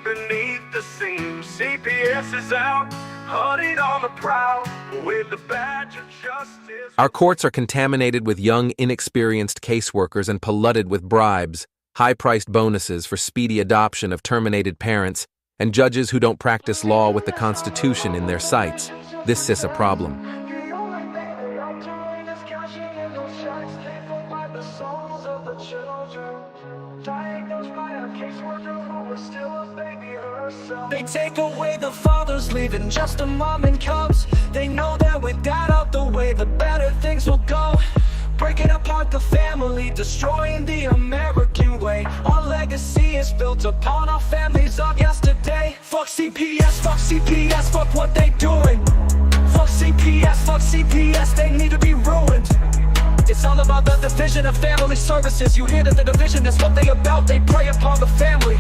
beneath the seams. CPS is out, hunting on the prowl, with the badge of justice. Our courts are contaminated with young, inexperienced caseworkers and polluted with bribes, high-priced bonuses for speedy adoption of terminated parents, and judges who don't practice law with the Constitution in their sights. This is a problem. They take away the fathers, leaving just a mom and cubs. They know that with that out the way, the better things will go. Breaking apart the family, destroying the American way. Our legacy is built upon our families of yesterday. Fuck CPS, fuck what they doing. Fuck CPS, they need to be ruined. It's all about the division of family services. You hear that the division is what they about. They prey upon the family,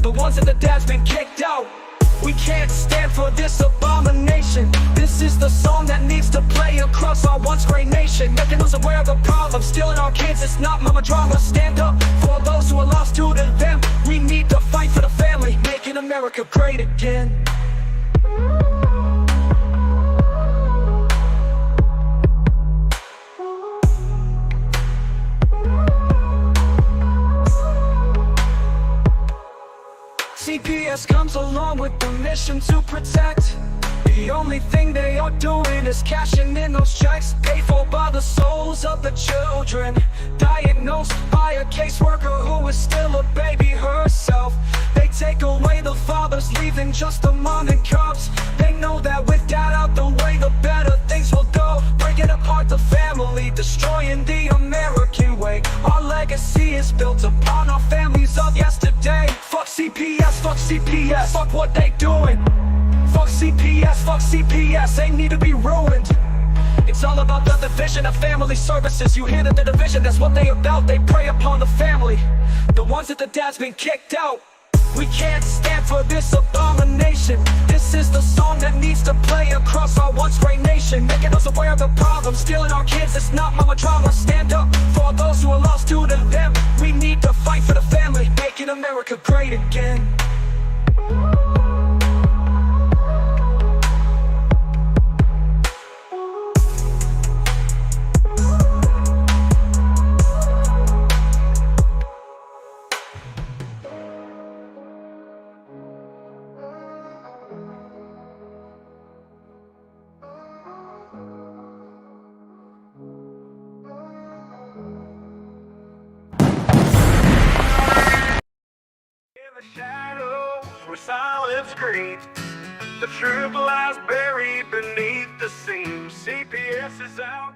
the ones that the dad's been kicked out. We can't stand for this abomination. This is the song that needs to play across our once great nation, making us aware of the problem. Stealing our kids, it's not mama drama. Stand up for those who are lost to them. We need to fight for the family, making America great again. CPS comes along with the mission to protect. The only thing they are doing is cashing in those checks, paid for by the souls of the children, diagnosed by a caseworker who is still a baby herself. They take away the fathers, leaving just a mom and cubs. They know that with dad out the way, the better things will go. Breaking apart the family, destroying the American way. Our legacy is built upon our families of yesterday. Fuck CPS, fuck what they doing. Fuck CPS, they need to be ruined. It's all about the division of family services. You hear that the division, that's what they about. They prey upon the family, the ones that the dad's been kicked out. We can't stand for this abomination. This is the song that needs to play across our once great nation, making us aware of the problem. Stealing our kids, it's not mama drama. Stand up for those who are lost to them. We need to fight for the family, making America great again. Shadow where silence screams. The truth lies buried beneath the seams. CPS is out.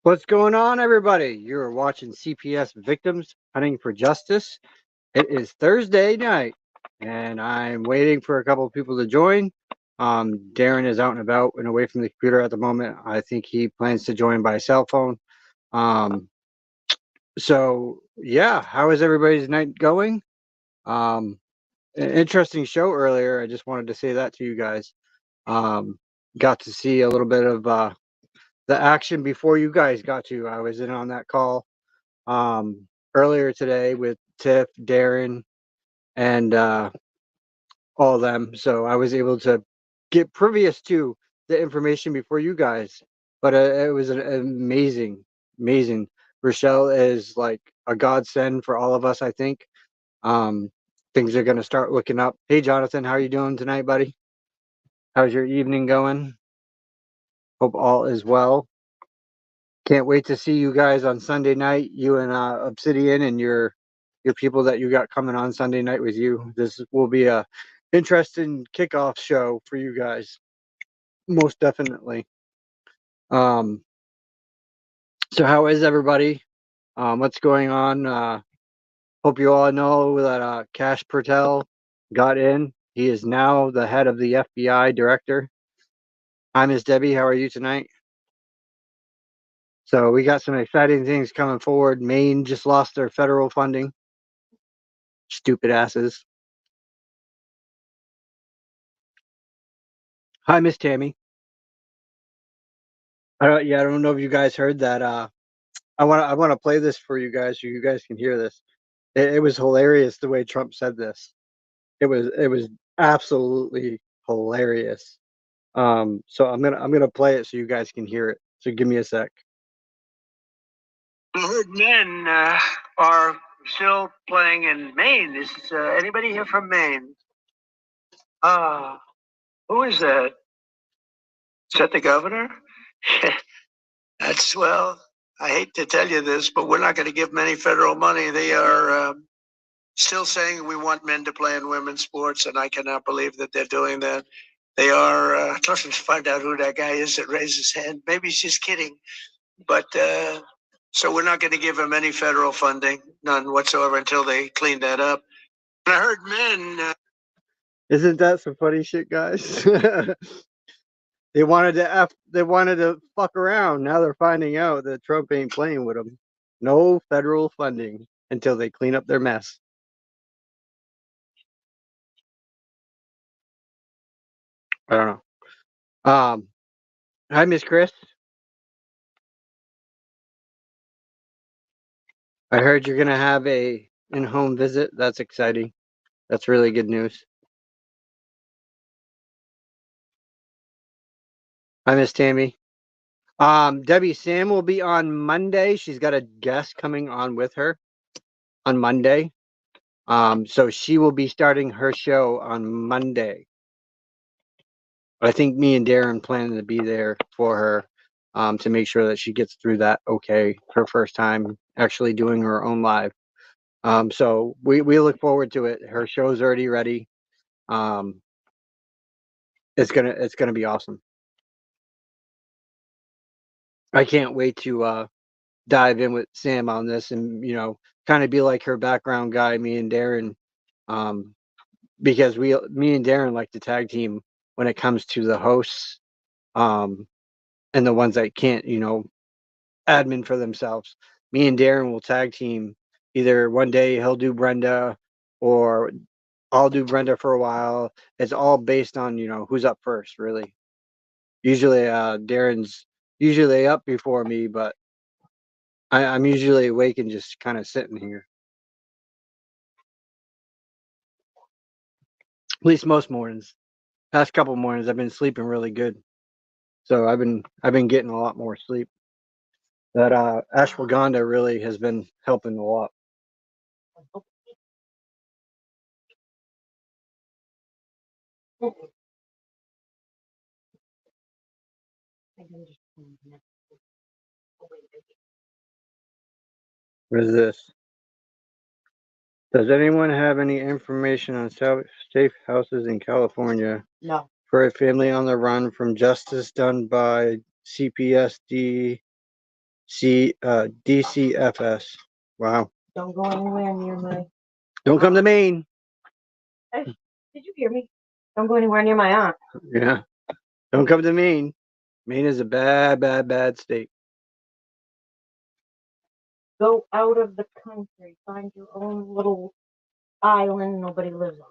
What's going on, everybody? You're watching CPS Victims Fighting for Justice. It is Thursday night, and I'm waiting for a couple of people to join. Darren is out and about and away from the computer at the moment. I think he plans to join by cell phone. So yeah, how is everybody's night going? An interesting show earlier. I just wanted to say that to you guys. Got to see a little bit of the action before you guys got to. I was in on that call earlier today with Tiff, Darren, and all of them. So I was able to get previous to the information before you guys. But it was an amazing. Rochelle is like a godsend for all of us, I think. Things are going to start looking up. Hey, Jonathan, how are you doing tonight, buddy? How's your evening going? Hope all is well. Can't wait to see you guys on Sunday night. You and Obsidian and your people that you got coming on Sunday night with you. This will be a interesting kickoff show for you guys, most definitely. So how is everybody? What's going on? Hope you all know that Cash Patel got in. He is now the head of the FBI director. Hi, Miss Debbie. How are you tonight? So we got some exciting things coming forward. Maine just lost their federal funding. Stupid asses. Hi, Miss Tammy. I don't know if you guys heard that. I want to play this for you guys so you guys can hear this. It was hilarious the way Trump said this. It was absolutely hilarious. So I'm gonna play it so you guys can hear it. So give me a sec. I heard men are still playing in Maine. Is anybody here from Maine? Who is that? Is that the governor? That's, well, I hate to tell you this, but we're not going to give them any federal money. They are still saying we want men to play in women's sports, and I cannot believe that they're doing that. They are, I'd love to find out who that guy is that raised his hand. Maybe he's just kidding. But so we're not going to give them any federal funding, none whatsoever, until they clean that up. And I heard men. Isn't that some funny shit, guys? They wanted to fuck around. Now they're finding out that Trump ain't playing with them. No federal funding until they clean up their mess. I don't know. Hi, Miss Chris. I heard you're gonna have a in-home visit. That's exciting. That's really good news. Hi, Miss Tammy. Debbie, Sam will be on Monday. She's got a guest coming on with her on Monday. So she will be starting her show on Monday. I think me and Darren plan to be there for her to make sure that she gets through that okay. Her first time actually doing her own live. So we look forward to it. Her show's already ready. It's gonna be awesome. I can't wait to dive in with Sam on this and kind of be like her background guy, me and Darren, because me and Darren like to tag team when it comes to the hosts and the ones that can't admin for themselves. Me and Darren will tag team. Either one day he'll do Brenda or I'll do Brenda for a while. It's all based on who's up first, really. Usually Darren's usually up before me, but I'm usually awake and just kind of sitting here. At least most mornings. Past couple mornings I've been sleeping really good. So I've been getting a lot more sleep. That ashwagandha really has been helping a lot. What is this? Does anyone have any information on safe houses in California? No. For a family on the run from justice done by CPSD DCFS. Wow. Don't go anywhere near my. Don't come to Maine. Hey, did you hear me? Don't go anywhere near my aunt. Yeah. Don't come to Maine. Maine is a bad, bad, bad state. Go out of the country. Find your own little island nobody lives on.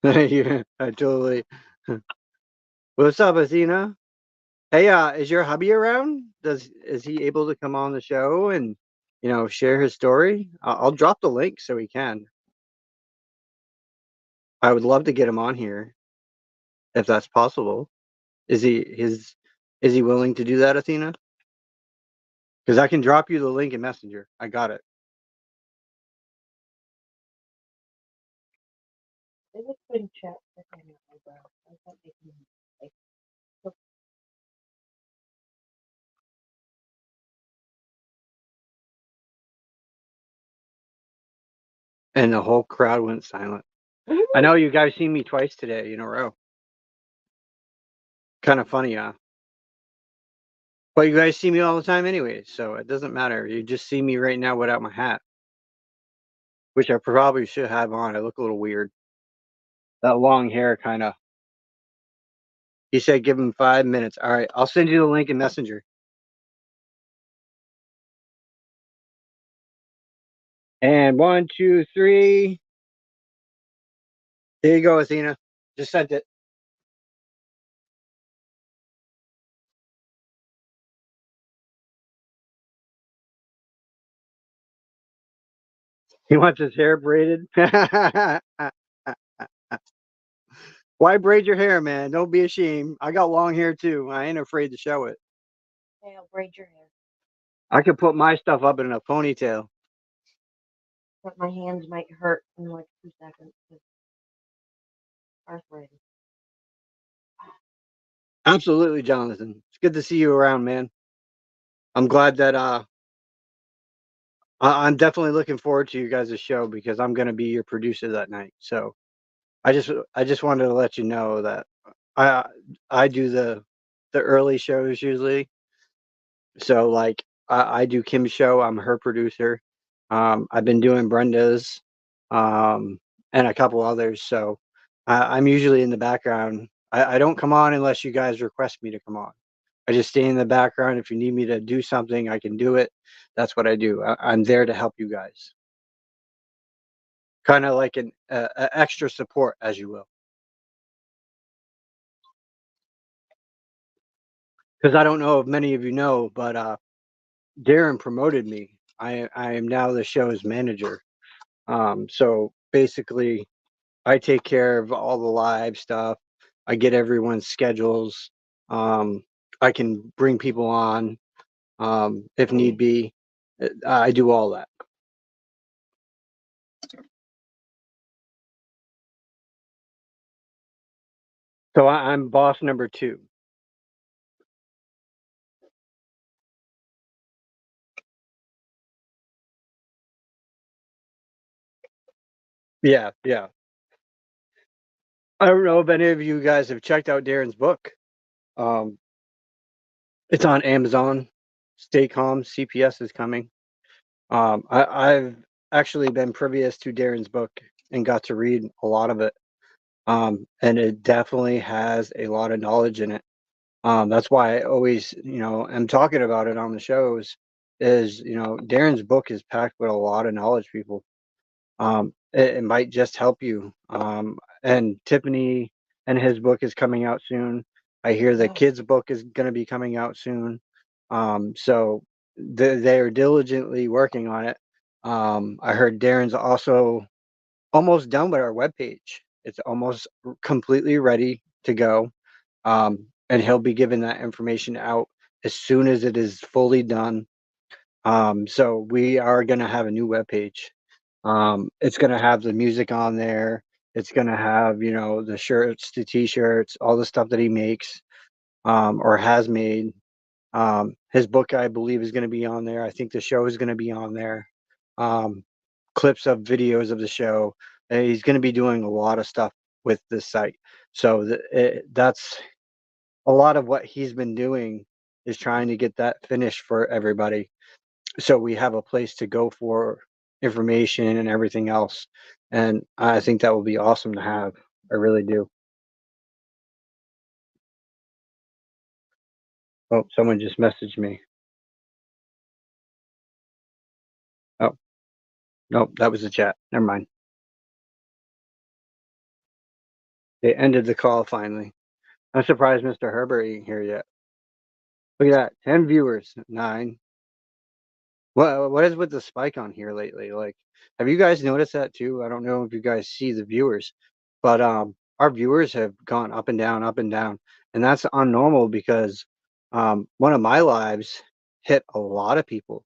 There you go. Yeah, I totally. What's up, Athena? Hey, is your hubby around? Is he able to come on the show and share his story? I'll drop the link so he can. I would love to get him on here if that's possible. Is he willing to do that, Athena? Because I can drop you the link in Messenger. I got it. They look good in chat. I thought they can, like, look. And the whole crowd went silent. I know you guys seen me twice today in a row. Kind of funny, huh? But you guys see me all the time anyway, so it doesn't matter. You just see me right now without my hat, which I probably should have on. I look a little weird. That long hair kind of. He said give him 5 minutes. All right, I'll send you the link in Messenger. And 1, 2, 3. There you go, Athena. Just sent it. He wants his hair braided. Why braid your hair, man? Don't be ashamed. I got long hair too. I ain't afraid to show it. Hey, I'll braid your hair. I could put my stuff up in a ponytail. But my hands might hurt in like 2 seconds. Arthritis. Absolutely, Jonathan. It's good to see you around, man. I'm glad that I'm definitely looking forward to you guys' show because I'm gonna be your producer that night. So I just wanted to let you know that I do the early shows usually. So like I do Kim's show. I'm her producer. I've been doing Brenda's, and a couple others. So I'm usually in the background. I don't come on unless you guys request me to come on. I just stay in the background. If you need me to do something, I can do it. That's what I do. I'm there to help you guys. Kind of like an extra support, as you will. Because I don't know if many of you know, but Darren promoted me. I am now the show's manager. So basically, I take care of all the live stuff. I get everyone's schedules. I can bring people on if need be. I do all that. So I'm boss number 2. Yeah, yeah. I don't know if any of you guys have checked out Darren's book. It's on Amazon. Stay calm. CPS is coming. I've actually been previous to Darren's book and got to read a lot of it. And it definitely has a lot of knowledge in it. That's why I always, am talking about it on the shows. Is Darren's book is packed with a lot of knowledge, people. It might just help you. And Tiffany and his book is coming out soon. I hear the kids' book is going to be coming out soon. So they are diligently working on it. I heard Darren's also almost done with our webpage. It's almost completely ready to go. And he'll be giving that information out as soon as it is fully done. So we are going to have a new webpage. It's going to have the music on there. It's going to have, the shirts, the t-shirts, all the stuff that he makes, or has made. His book, I believe, is going to be on there. I think the show is going to be on there. Clips of videos of the show. He's going to be doing a lot of stuff with this site. So that's a lot of what he's been doing is trying to get that finished for everybody, so we have a place to go for information and everything else. And I think that will be awesome to have. I really do. Oh, someone just messaged me. Oh, nope, that was the chat. Never mind. They ended the call finally. I'm surprised Mr. Herbert ain't here yet. Look at that, 10 viewers, 9. What is with the spike on here lately? Like, have you guys noticed that too? I don't know if you guys see the viewers, but our viewers have gone up and down, and that's unnormal because one of my lives hit a lot of people.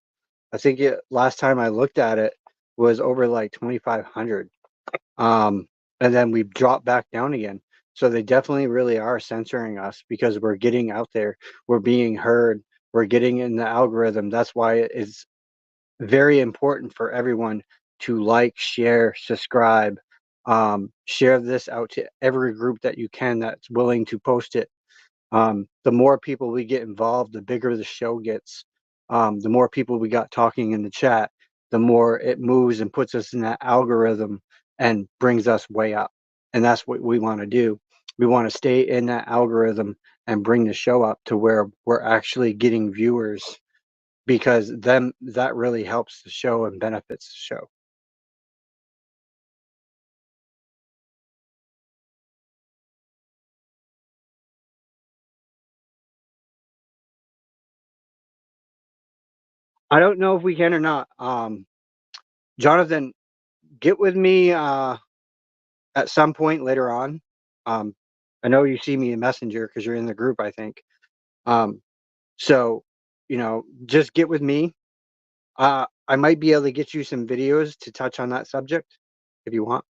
I think last time I looked at it was over like 2,500. And then we've dropped back down again. So they definitely really are censoring us because we're getting out there, we're being heard, we're getting in the algorithm. That's why it's very important for everyone to like, share, subscribe, share this out to every group that you can that's willing to post it. The more people we get involved, the bigger the show gets. The more people we got talking in the chat, the more it moves and puts us in that algorithm and brings us way up. And that's what we want to do. We want to stay in that algorithm and bring the show up to where we're actually getting viewers, because then that really helps the show and benefits the show. I don't know if we can or not. Jonathan, get with me at some point later on. Um, I know you see me in Messenger because you're in the group, I think. So, just get with me. I might be able to get you some videos to touch on that subject if you want.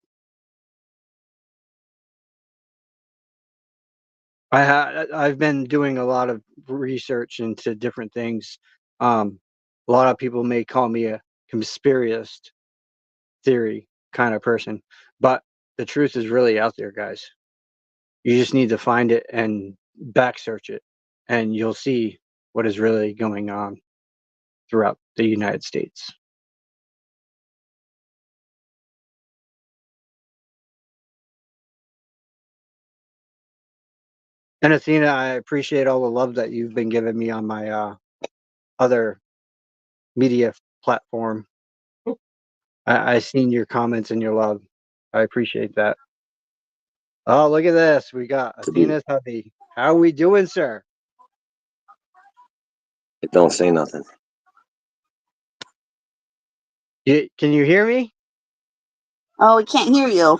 I've been doing a lot of research into different things. A lot of people may call me a conspiracist theory kind of person, but the truth is really out there, guys. You just need to find it and back search it, and you'll see what is really going on throughout the United States. And Athena, I appreciate all the love that you've been giving me on my other media platform. I seen your comments and your love. I appreciate that. Oh, look at this. We got Athena's hubby. How we doing, sir? It don't say nothing. Can you hear me? Oh, we can't hear you.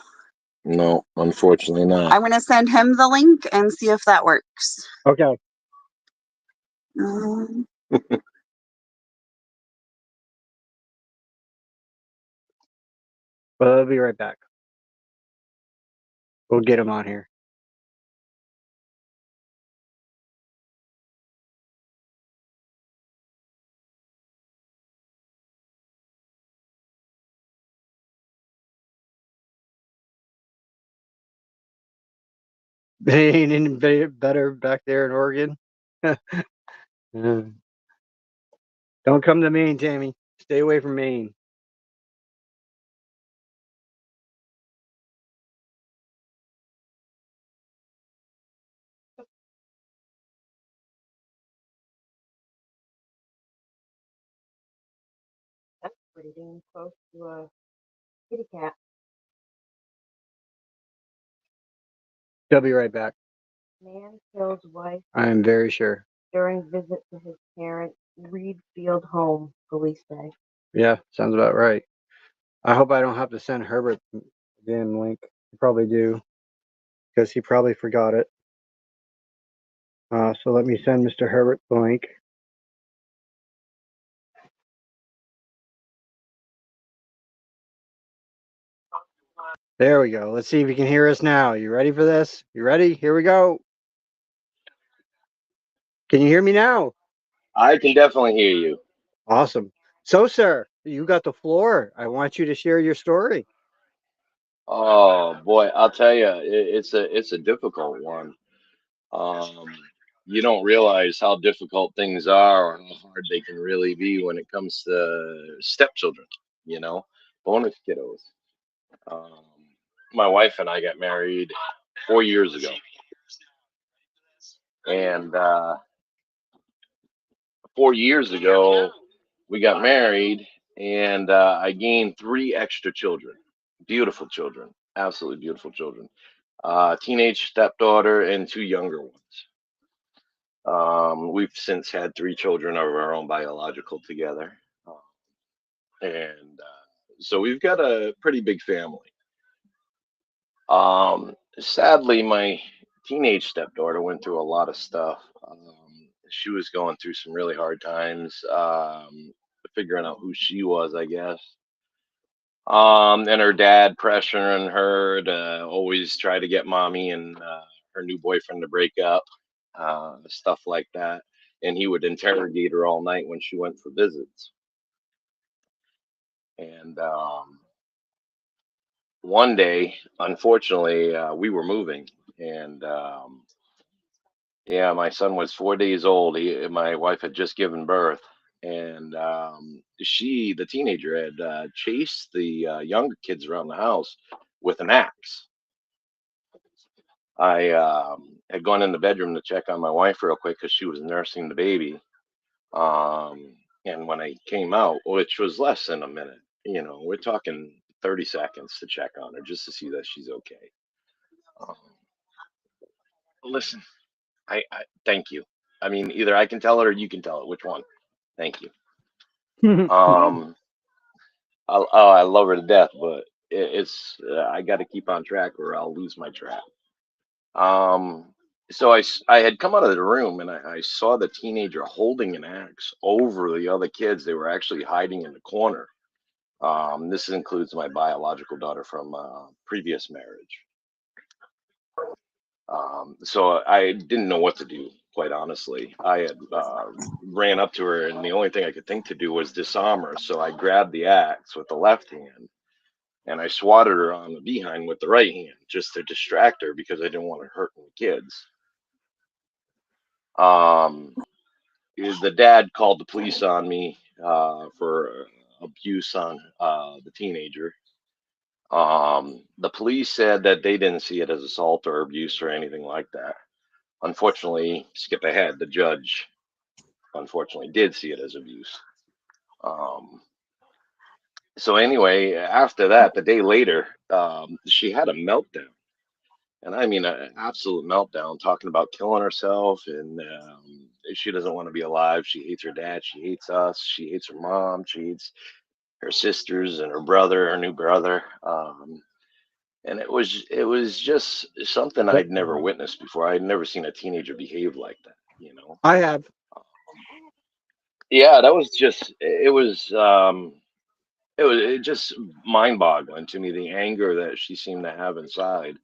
No, unfortunately not. I'm going to send him the link and see if that works. Okay. Well, I'll be right back. We'll get him on here. They ain't any better back there in Oregon. Don't come to Maine, Tammy. Stay away from Maine. That's pretty dang close to a kitty cat. They'll be right back. Man kills wife I am very sure. during visit to his parents' Reed Field home, police say. Yeah, sounds about right. I hope I don't have to send Herbert the damn link. I probably do, because he probably forgot it. So let me send Mr. Herbert the link. There we go. Let's see if you can hear us now. You ready for this? You ready? Here we go. Can you hear me now? I can definitely hear you. Awesome. So, sir, you got the floor. I want you to share your story. Oh boy, I'll tell you, it's a difficult one. Um, you don't realize how difficult things are or how hard they can really be when it comes to stepchildren, you know, bonus kiddos. Um, my wife and I got married 4 years ago, and 4 years ago we got married, and I gained three extra children, beautiful children, absolutely beautiful children, teenage stepdaughter and two younger ones. We've since had three children of our own biological together. And so we've got a pretty big family. Sadly, my teenage stepdaughter went through a lot of stuff. She was going through some really hard times, figuring out who she was, I guess. And her dad pressuring her to always try to get mommy and her new boyfriend to break up, stuff like that. And he would interrogate her all night when she went for visits. And one day, unfortunately, we were moving, and yeah, my son was 4 days old. My wife had just given birth, and the teenager, had chased the younger kids around the house with an axe. I had gone in the bedroom to check on my wife real quick because she was nursing the baby. And when I came out, which was less than a minute, we're talking 30 seconds to check on her just to see that she's okay. Um, Listen, I thank you. I mean, either I can tell it or you can tell it. Which one? Thank you. Um, I love her to death, but I got to keep on track or I'll lose my track. Um, so I had come out of the room and I saw the teenager holding an axe over the other kids. They were actually hiding in the corner. This includes my biological daughter from previous marriage. So I didn't know what to do, quite honestly. I had ran up to her, and the only thing I could think to do was disarm her. So I grabbed the axe with the left hand, and I swatted her on the behind with the right hand, just to distract her because I didn't want to hurt the kids. Um, the dad called the police on me for abuse on the teenager. The police said that they didn't see it as assault or abuse or anything like that. Unfortunately, skip ahead, the judge unfortunately did see it as abuse. Um, so anyway, after that, the day later, she had a meltdown, and I mean an absolute meltdown, talking about killing herself, and she doesn't want to be alive. She hates her dad. She hates us. She hates her mom. She hates her sisters and her brother, her new brother. And it was just something I'd never witnessed before. I'd never seen a teenager behave like that. I have. Yeah, that was just it just mind-boggling to me, the anger that she seemed to have inside.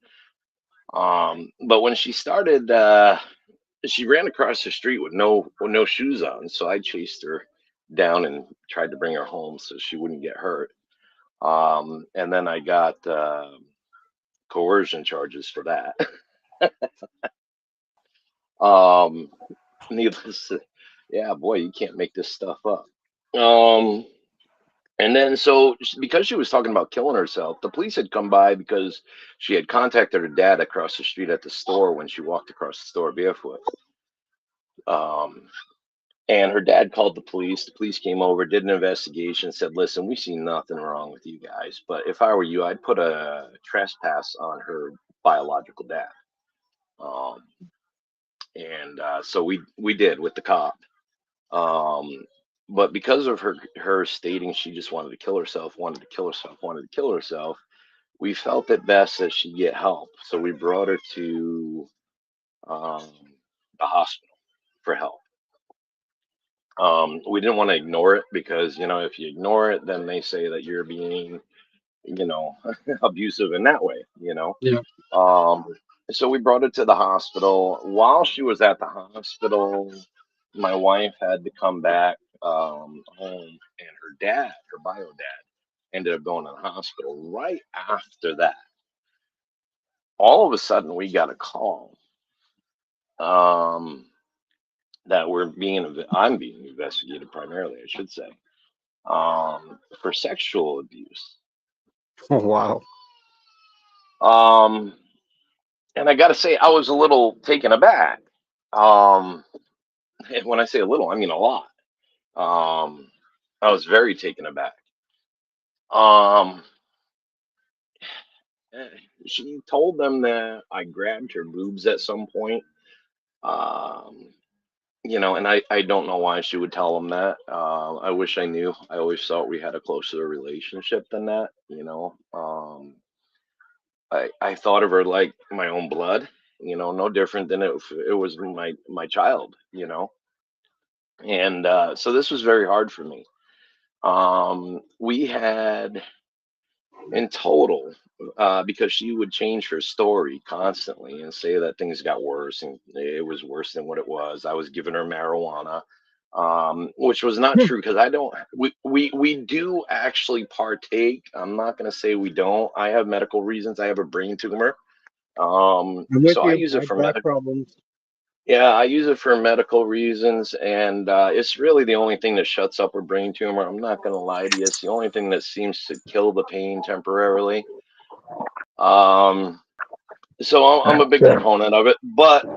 But when she started, she ran across the street with no shoes on, so I chased her down and tried to bring her home so she wouldn't get hurt. And then I got coercion charges for that. um, Needless to, yeah, boy, you can't make this stuff up. Um, And then, so because she was talking about killing herself, the police had come by because she had contacted her dad across the street at the store when she walked across the store barefoot. Um, and her dad called the police. The police came over, did an investigation, said, "Listen, we see nothing wrong with you guys, but if I were you, I'd put a trespass on her biological dad." Um, and so we did with the cop. Um, but because of her stating she just wanted to kill herself, wanted to kill herself, wanted to kill herself, we felt it best that she get help. So we brought her to um, the hospital for help. We didn't want to ignore it because, if you ignore it, then they say that you're being, you know, abusive in that way. Yeah. Um, so we brought her to the hospital. While she was at the hospital, my wife had to come back home, and her dad, her bio dad, ended up going to the hospital right after that. All of a sudden, we got a call. that I'm being investigated primarily, I should say, for sexual abuse. Oh, wow. And I got to say, I was a little taken aback. Um, and when I say a little, I mean a lot. I was very taken aback. Um, she told them that I grabbed her boobs at some point. Um, and I don't know why she would tell them that. I wish I knew. I always thought we had a closer relationship than that. I thought of her like my own blood, no different than if it was my child. And so this was very hard for me. We had in total, because she would change her story constantly and say that things got worse and it was worse than what it was. I was giving her marijuana, which was not true because I don't. We do actually partake. I'm not going to say we don't. I have medical reasons. I have a brain tumor, I'm with so I you. use I it have for back medical. problems. Yeah, I use it for medical reasons, and it's really the only thing that shuts up a brain tumor. I'm not going to lie to you. It's the only thing that seems to kill the pain temporarily. Um, so I'm a big proponent of it, but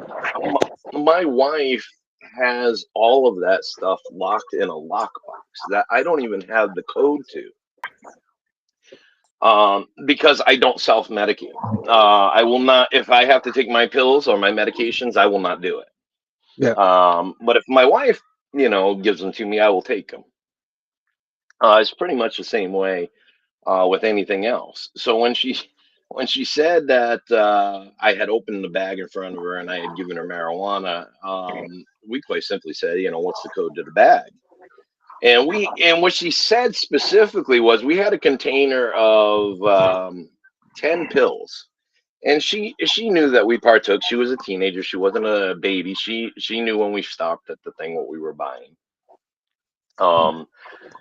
my wife has all of that stuff locked in a lockbox that I don't even have the code to, because I don't self-medicate. I will not, if I have to take my pills or my medications, I will not do it. Yeah. But if my wife, gives them to me, I will take them. It's pretty much the same way with anything else. So when she said that I had opened the bag in front of her and I had given her marijuana, we quite simply said, what's the code to the bag? And what she said specifically was we had a container of 10 pills. And she knew that we partook. She was a teenager. She wasn't a baby. She knew when we stopped at the thing what we were buying.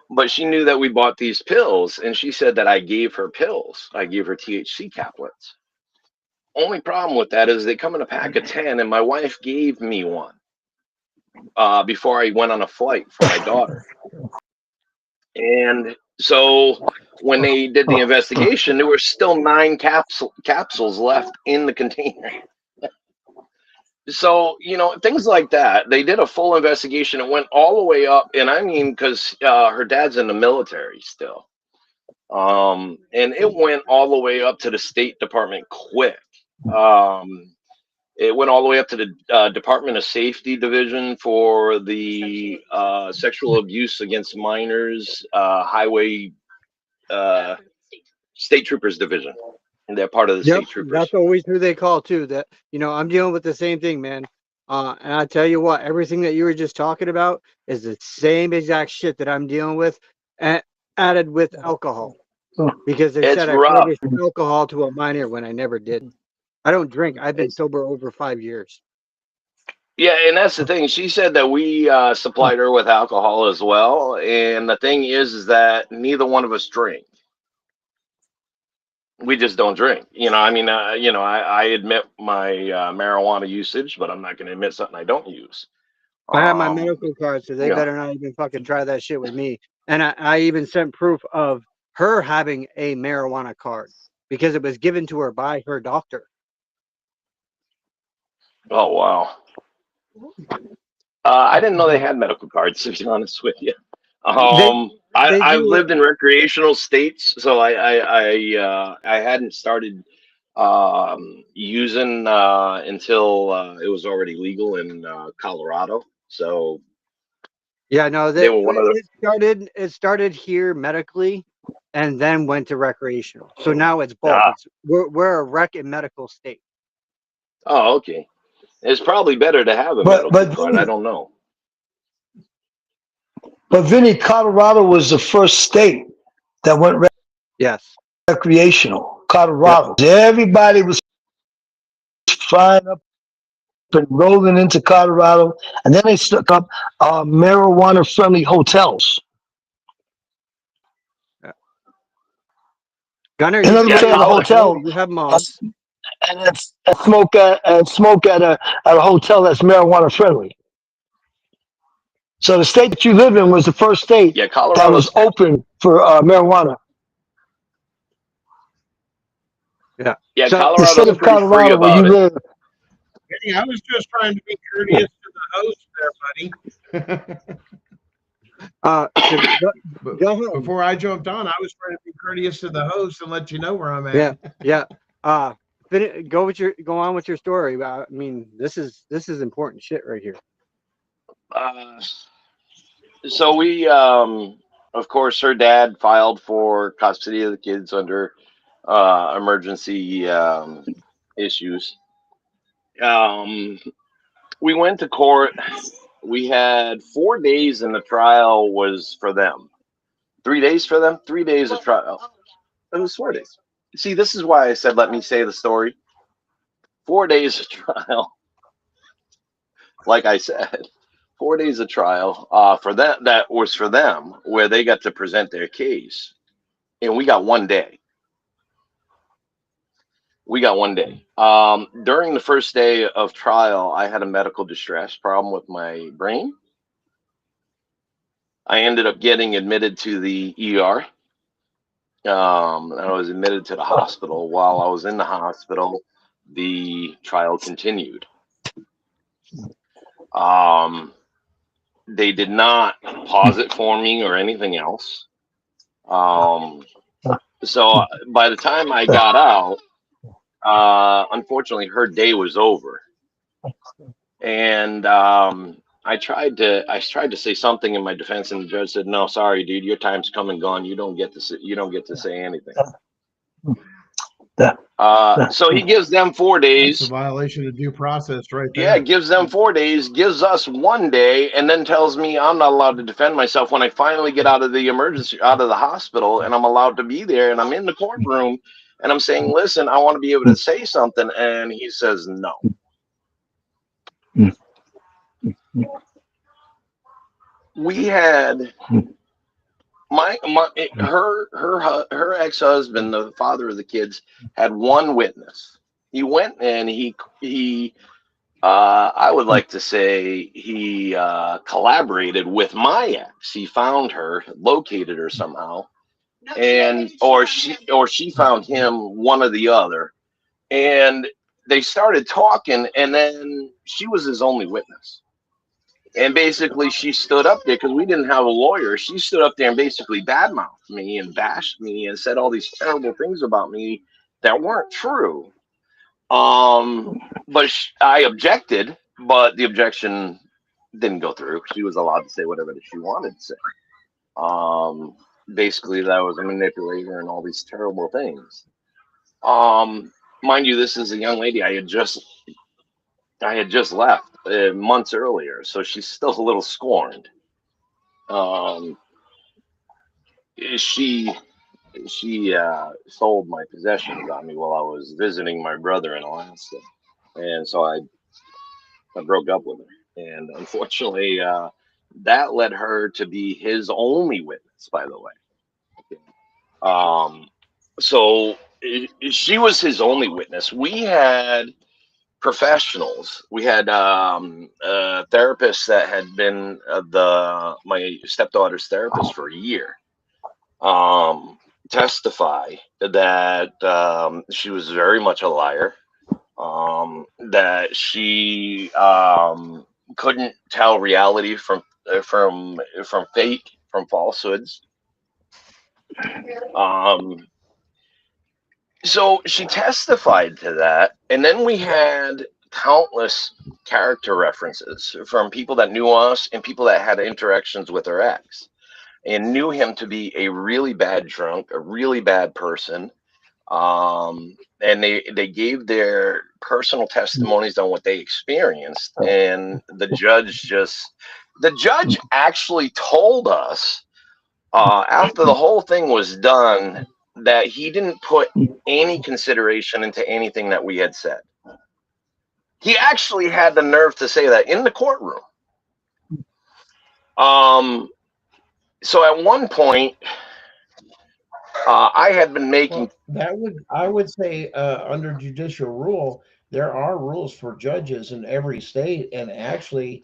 But she knew that we bought these pills, and she said that I gave her pills. I gave her THC caplets. Only problem with that is they come in a pack of 10, and my wife gave me one before I went on a flight for my daughter. And so when they did the investigation, there were still 9 capsules left in the container. So, things like that. They did a full investigation. It went all the way up. And I mean, because her dad's in the military still. And it went all the way up to the State Department quick. It went all the way up to the Department of Safety Division for the sexual abuse against minors, highway state troopers division. And they're part of the Yep, state troopers. that's always who they call too. That I'm dealing with the same thing, man. And I tell you what, everything that you were just talking about is the same exact shit that I'm dealing with, added with alcohol, because they It's said I rough. furnished alcohol to a minor when I never did. I don't drink. I've been sober over 5 years. Yeah, and that's the thing. She said that we supplied her with alcohol as well. And the thing is that neither one of us drink. We just don't drink. I admit my marijuana usage, but I'm not going to admit something I don't use. I have my medical card, so they Yeah. better not even fucking try that shit with me. And I even sent proof of her having a marijuana card because it was given to her by her doctor. Oh, wow. I didn't know they had medical cards, to be honest with you. They I've do. lived in recreational states, so I hadn't started using until it was already legal in Colorado. So Yeah, no, they were one of the. it started here medically and then went to recreational. So now it's both. Ah, We're a rec and medical state. oh, okay. It's probably better to have a But medical card. I don't know. Vinny, Colorado was the first state that went Yes. recreational. Colorado. Everybody was flying up and rolling into Colorado, and then they stuck up marijuana-friendly hotels. Gunner, In you other can words, be at a a hotel, you have moms. and smoke at a hotel that's marijuana friendly. So the state that you live in was the first state Yeah, that was Colorado's open for marijuana. Yeah. yeah, So The state Colorado's of pretty free Colorado where you about it. live. Hey, I was just trying to be Yeah. courteous to the host there, buddy. But Go home. before I jumped on, I was trying to be courteous to the host and let you know where I'm Yeah, at. yeah. Go on with your story. I mean, this is important shit right here. So we, of course, her dad filed for custody of the kids under emergency issues. Um, we went to court. We had 4 days, and the trial was for them. 3 days for them. 3 days of trial. It was 4 days. See, this is why I said let me say the story. 4 days of trial. Like I said, 4 days of trial for that. That was for them, where they got to present their case, and we got 1 day. We got 1 day. During the first day of trial, I had a medical distress problem with my brain. I ended up getting admitted to the ER. I was admitted to the hospital. While I was in the hospital, the trial continued. They did not pause it for me or anything else. So by the time I got out, unfortunately, her day was over, and I tried to say something in my defense, and the judge said, "No, sorry, dude, your time's come and gone. You don't get to say anything." So he gives them 4 That's a days. violation of due process right Yeah, there. gives them 4 days, gives us 1 day, and then tells me I'm not allowed to defend myself when I finally get out of the hospital, and I'm allowed to be there, and I'm in the courtroom, and I'm saying, listen, I want to be able to say something, and he says no. We had her ex-husband, the father of the kids, had one witness. He went and he I would like to say he collaborated with my ex. He found her, located her somehow, and or she found him, one or the other, and they started talking, and then she was his only witness. And basically, she stood up there because we didn't have a lawyer. She stood up there and basically badmouthed me and bashed me and said all these terrible things about me that weren't true. But I objected, but the objection didn't go through. She was allowed to say whatever that she wanted to say. Basically, that I was a manipulator and all these terrible things. Mind you, this is a young lady I had just left months earlier, so she's still a little scorned. She sold my possessions on me while I was visiting my brother in Alaska, and so I broke up with her, and unfortunately, that led her to be his only witness. By the way, so she was his only witness. We had professionals. We had therapists that had been my stepdaughter's therapist for a year. Testify that she was very much a liar. That she couldn't tell reality from fake, from falsehoods. So she testified to that, and then we had countless character references from people that knew us and people that had interactions with her ex and knew him to be a really bad drunk, a really bad person. And they gave their personal testimonies on what they experienced, and the judge actually told us after the whole thing was done that he didn't put any consideration into anything that we had said. He actually had the nerve to say that in the courtroom. So at one point, I had been making. Well, I would say under judicial rule, there are rules for judges in every state, and actually,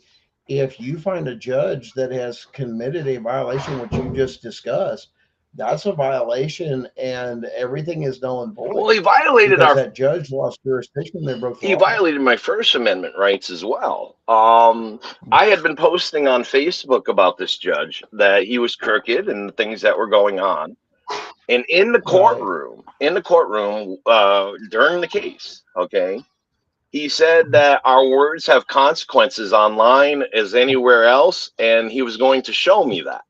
if you find a judge that has committed a violation, which you just discussed, that's a violation, and everything is null and void. Well, he violated because that judge lost jurisdiction. They broke the he law. violated my First Amendment rights as well. I had been posting on Facebook about this judge, that he was crooked and the things that were going on. And in the courtroom, during the case, okay, he said that our words have consequences online as anywhere else, and he was going to show me that.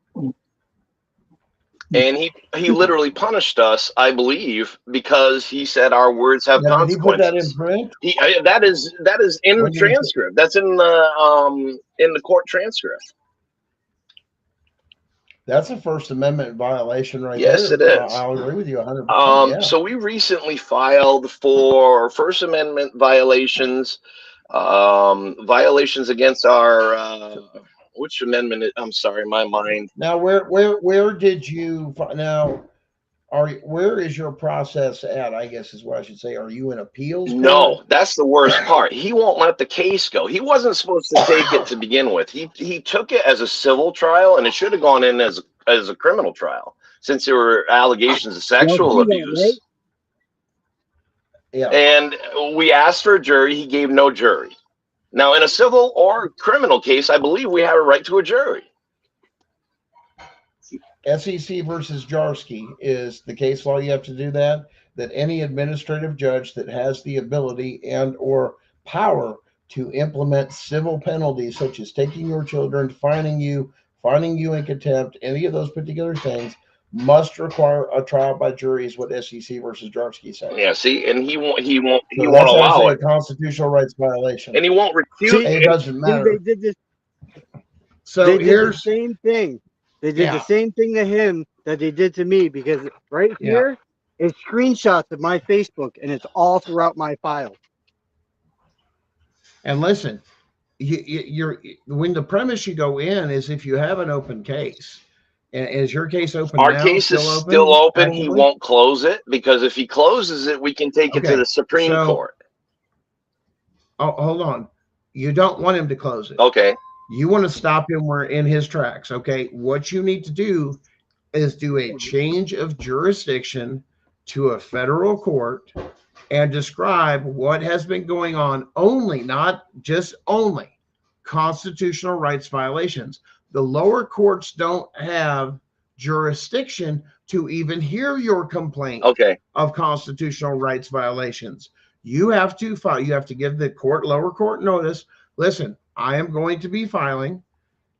And he literally punished us, I believe, because he said our words have consequences. Did he put that in print? That is in the transcript. That's in the court transcript. That's a First Amendment violation right there. Yes, it is. I'll agree with you 100%. So we recently filed for First Amendment violations, violations against our which amendment? I'm sorry, my mind. Now, where did you now? Where is your process at? I guess is what I should say. Are you in appeals? No, that's the worst part. He won't let the case go. He wasn't supposed to take it to begin with. He took it as a civil trial, and it should have gone in as a criminal trial, since there were allegations of sexual abuse. Yeah. And we asked for a jury. He gave no jury. Now, in a civil or criminal case, I believe we have a right to a jury. SEC versus Jarsky is the case law. You have to do that any administrative judge that has the ability and or power to implement civil penalties, such as taking your children, fining you in contempt, any of those particular things, must require a trial by jury, is what SEC versus Jarsky says. Yeah, see, and he won't allow it. A constitutional rights violation, and he won't recuse. It doesn't matter. They did this. So they did here's the same thing. They did the same thing to him that they did to me, because right here is screenshots of my Facebook, and it's all throughout my file. And listen, you're when the premise you go in is if you have an open case. And is your case open? Our now? case is still open. He won't close it, because if he closes it, we can take it to the Supreme Court. Oh, hold on. You don't want him to close it. Okay. You want to stop him in his tracks. Okay. What you need to do is do a change of jurisdiction to a federal court and describe what has been going on, only, not just only, constitutional rights violations. The lower courts don't have jurisdiction to even hear your complaint of constitutional rights violations. You have to file. You have to give the lower court notice. Listen, I am going to be filing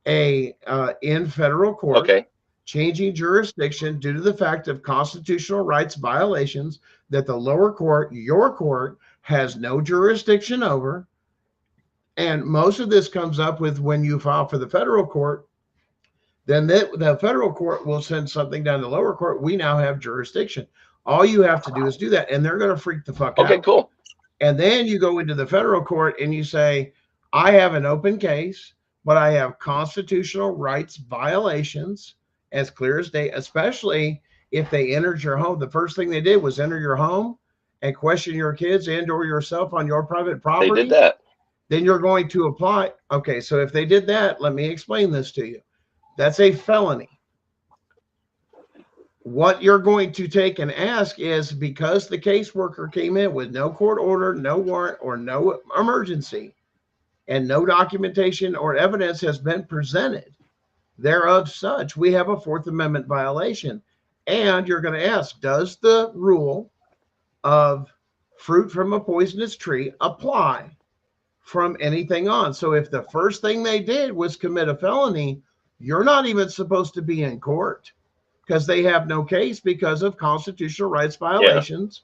in federal court, changing jurisdiction due to the fact of constitutional rights violations that the lower court, your court, has no jurisdiction over. And most of this comes up with when you file for the federal court, then the federal court will send something down to the lower court. We now have jurisdiction. All you have to do is do that, and they're going to freak the fuck out. Okay, cool. And then you go into the federal court and you say, I have an open case, but I have constitutional rights violations as clear as day, especially if they entered your home. The first thing they did was enter your home and question your kids and or yourself on your private property. They did that. Then you're going to apply. Okay, so if they did that, let me explain this to you. That's a felony. What you're going to take and ask is, because the caseworker came in with no court order, no warrant, or no emergency, and no documentation or evidence has been presented thereof such, we have a Fourth Amendment violation. And you're going to ask, does the rule of fruit from a poisonous tree apply from anything on? So if the first thing they did was commit a felony, you're not even supposed to be in court, because they have no case because of constitutional rights violations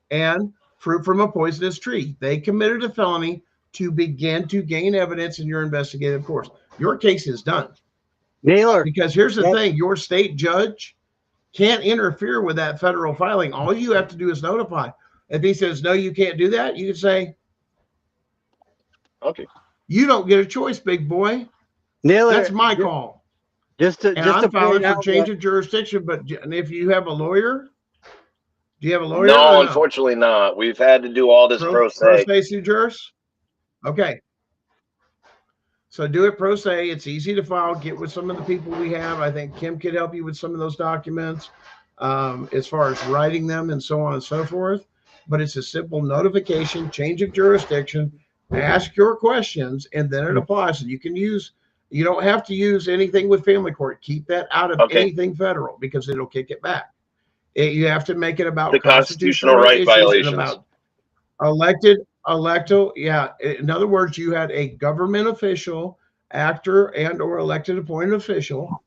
and fruit from a poisonous tree. They committed a felony to begin to gain evidence in your investigative course. Your case is done. Naylor. Because here's the thing, your state judge can't interfere with that federal filing. All you have to do is notify. If he says, no, you can't do that, you can say, okay, you don't get a choice, big boy. Naylor, that's my call. I'm filing for change of jurisdiction. But if you have a lawyer, do you have a lawyer? No, unfortunately not. We've had to do all this pro se sui juris. Okay. So do it pro se. It's easy to file. Get with some of the people we have. I think Kim could help you with some of those documents, as far as writing them and so on and so forth. But it's a simple notification, change of jurisdiction, ask your questions, and then it applies. And you can use, you don't have to use anything with family court. Keep that out of Okay. anything federal because it'll kick it back. You have to make it about The constitutional right right issues violations. and about electo. Yeah. In other words, you had a government official, actor, and or elected appointed official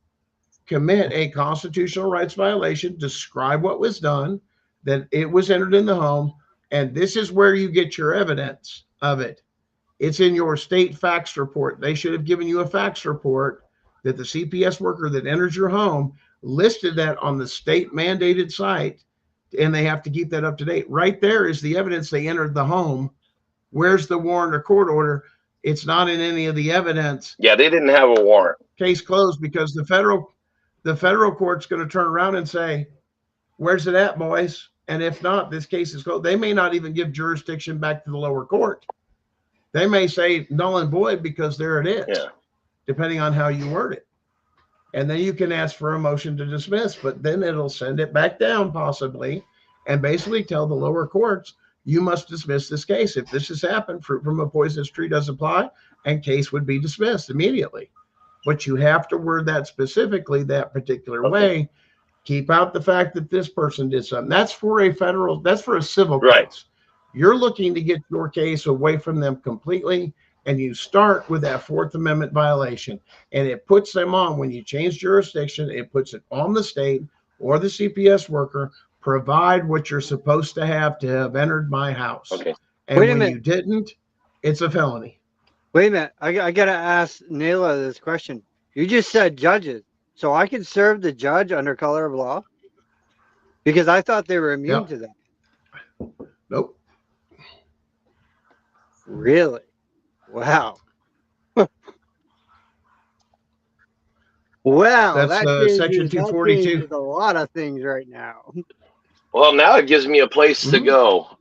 commit a constitutional rights violation, describe what was done, that it was entered in the home, and this is where you get your evidence of it. It's in your state fax report. They should have given you a fax report that the CPS worker that enters your home listed that on the state mandated site, and they have to keep that up to date. Right there is the evidence they entered the home. Where's the warrant or court order? It's not in any of the evidence. Yeah, they didn't have a warrant. Case closed, because the federal court's going to turn around and say, where's it at, boys? And if not, this case is closed. They may not even give jurisdiction back to the lower court. They may say null and void because there it is, depending on how you word it. And then you can ask for a motion to dismiss, but then it'll send it back down possibly and basically tell the lower courts, you must dismiss this case. If this has happened, fruit from a poisonous tree does apply, and case would be dismissed immediately. But you have to word that specifically that particular way. Keep out the fact that this person did something. That's for a civil case. You're looking to get your case away from them completely, and you start with that Fourth Amendment violation. And it puts them on, when you change jurisdiction, it puts it on the state or the CPS worker, provide what you're supposed to have entered my house. Okay. And when you didn't, it's a felony. Wait a minute. I got to ask Nayla this question. You just said judges. So I can serve the judge under color of law? Because I thought they were immune to that. Nope. Really? Wow. Well, that's section 242. A lot of things right now. Well, now it gives me a place to go,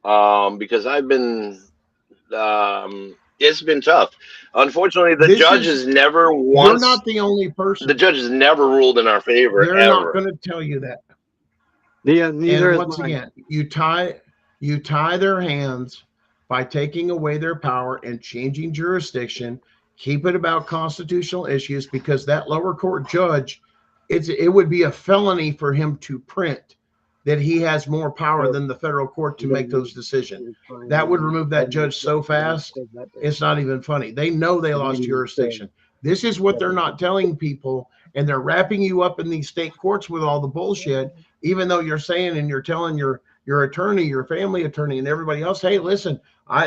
because I've been, it's been tough. Unfortunately, the judges never once. You're not the only person. The judges never ruled in our favor. They're ever. not going to tell you that. Yeah, neither and is once mine. again, you tie their hands by taking away their power and changing jurisdiction. Keep it about constitutional issues, because that lower court judge, it would be a felony for him to print that he has more power than the federal court to make those decisions. That would remove that judge so fast, it's not even funny. They know they lost jurisdiction. This is what they're not telling people, and they're wrapping you up in these state courts with all the bullshit, even though you're saying and you're telling your attorney, your family attorney, and everybody else, hey, listen,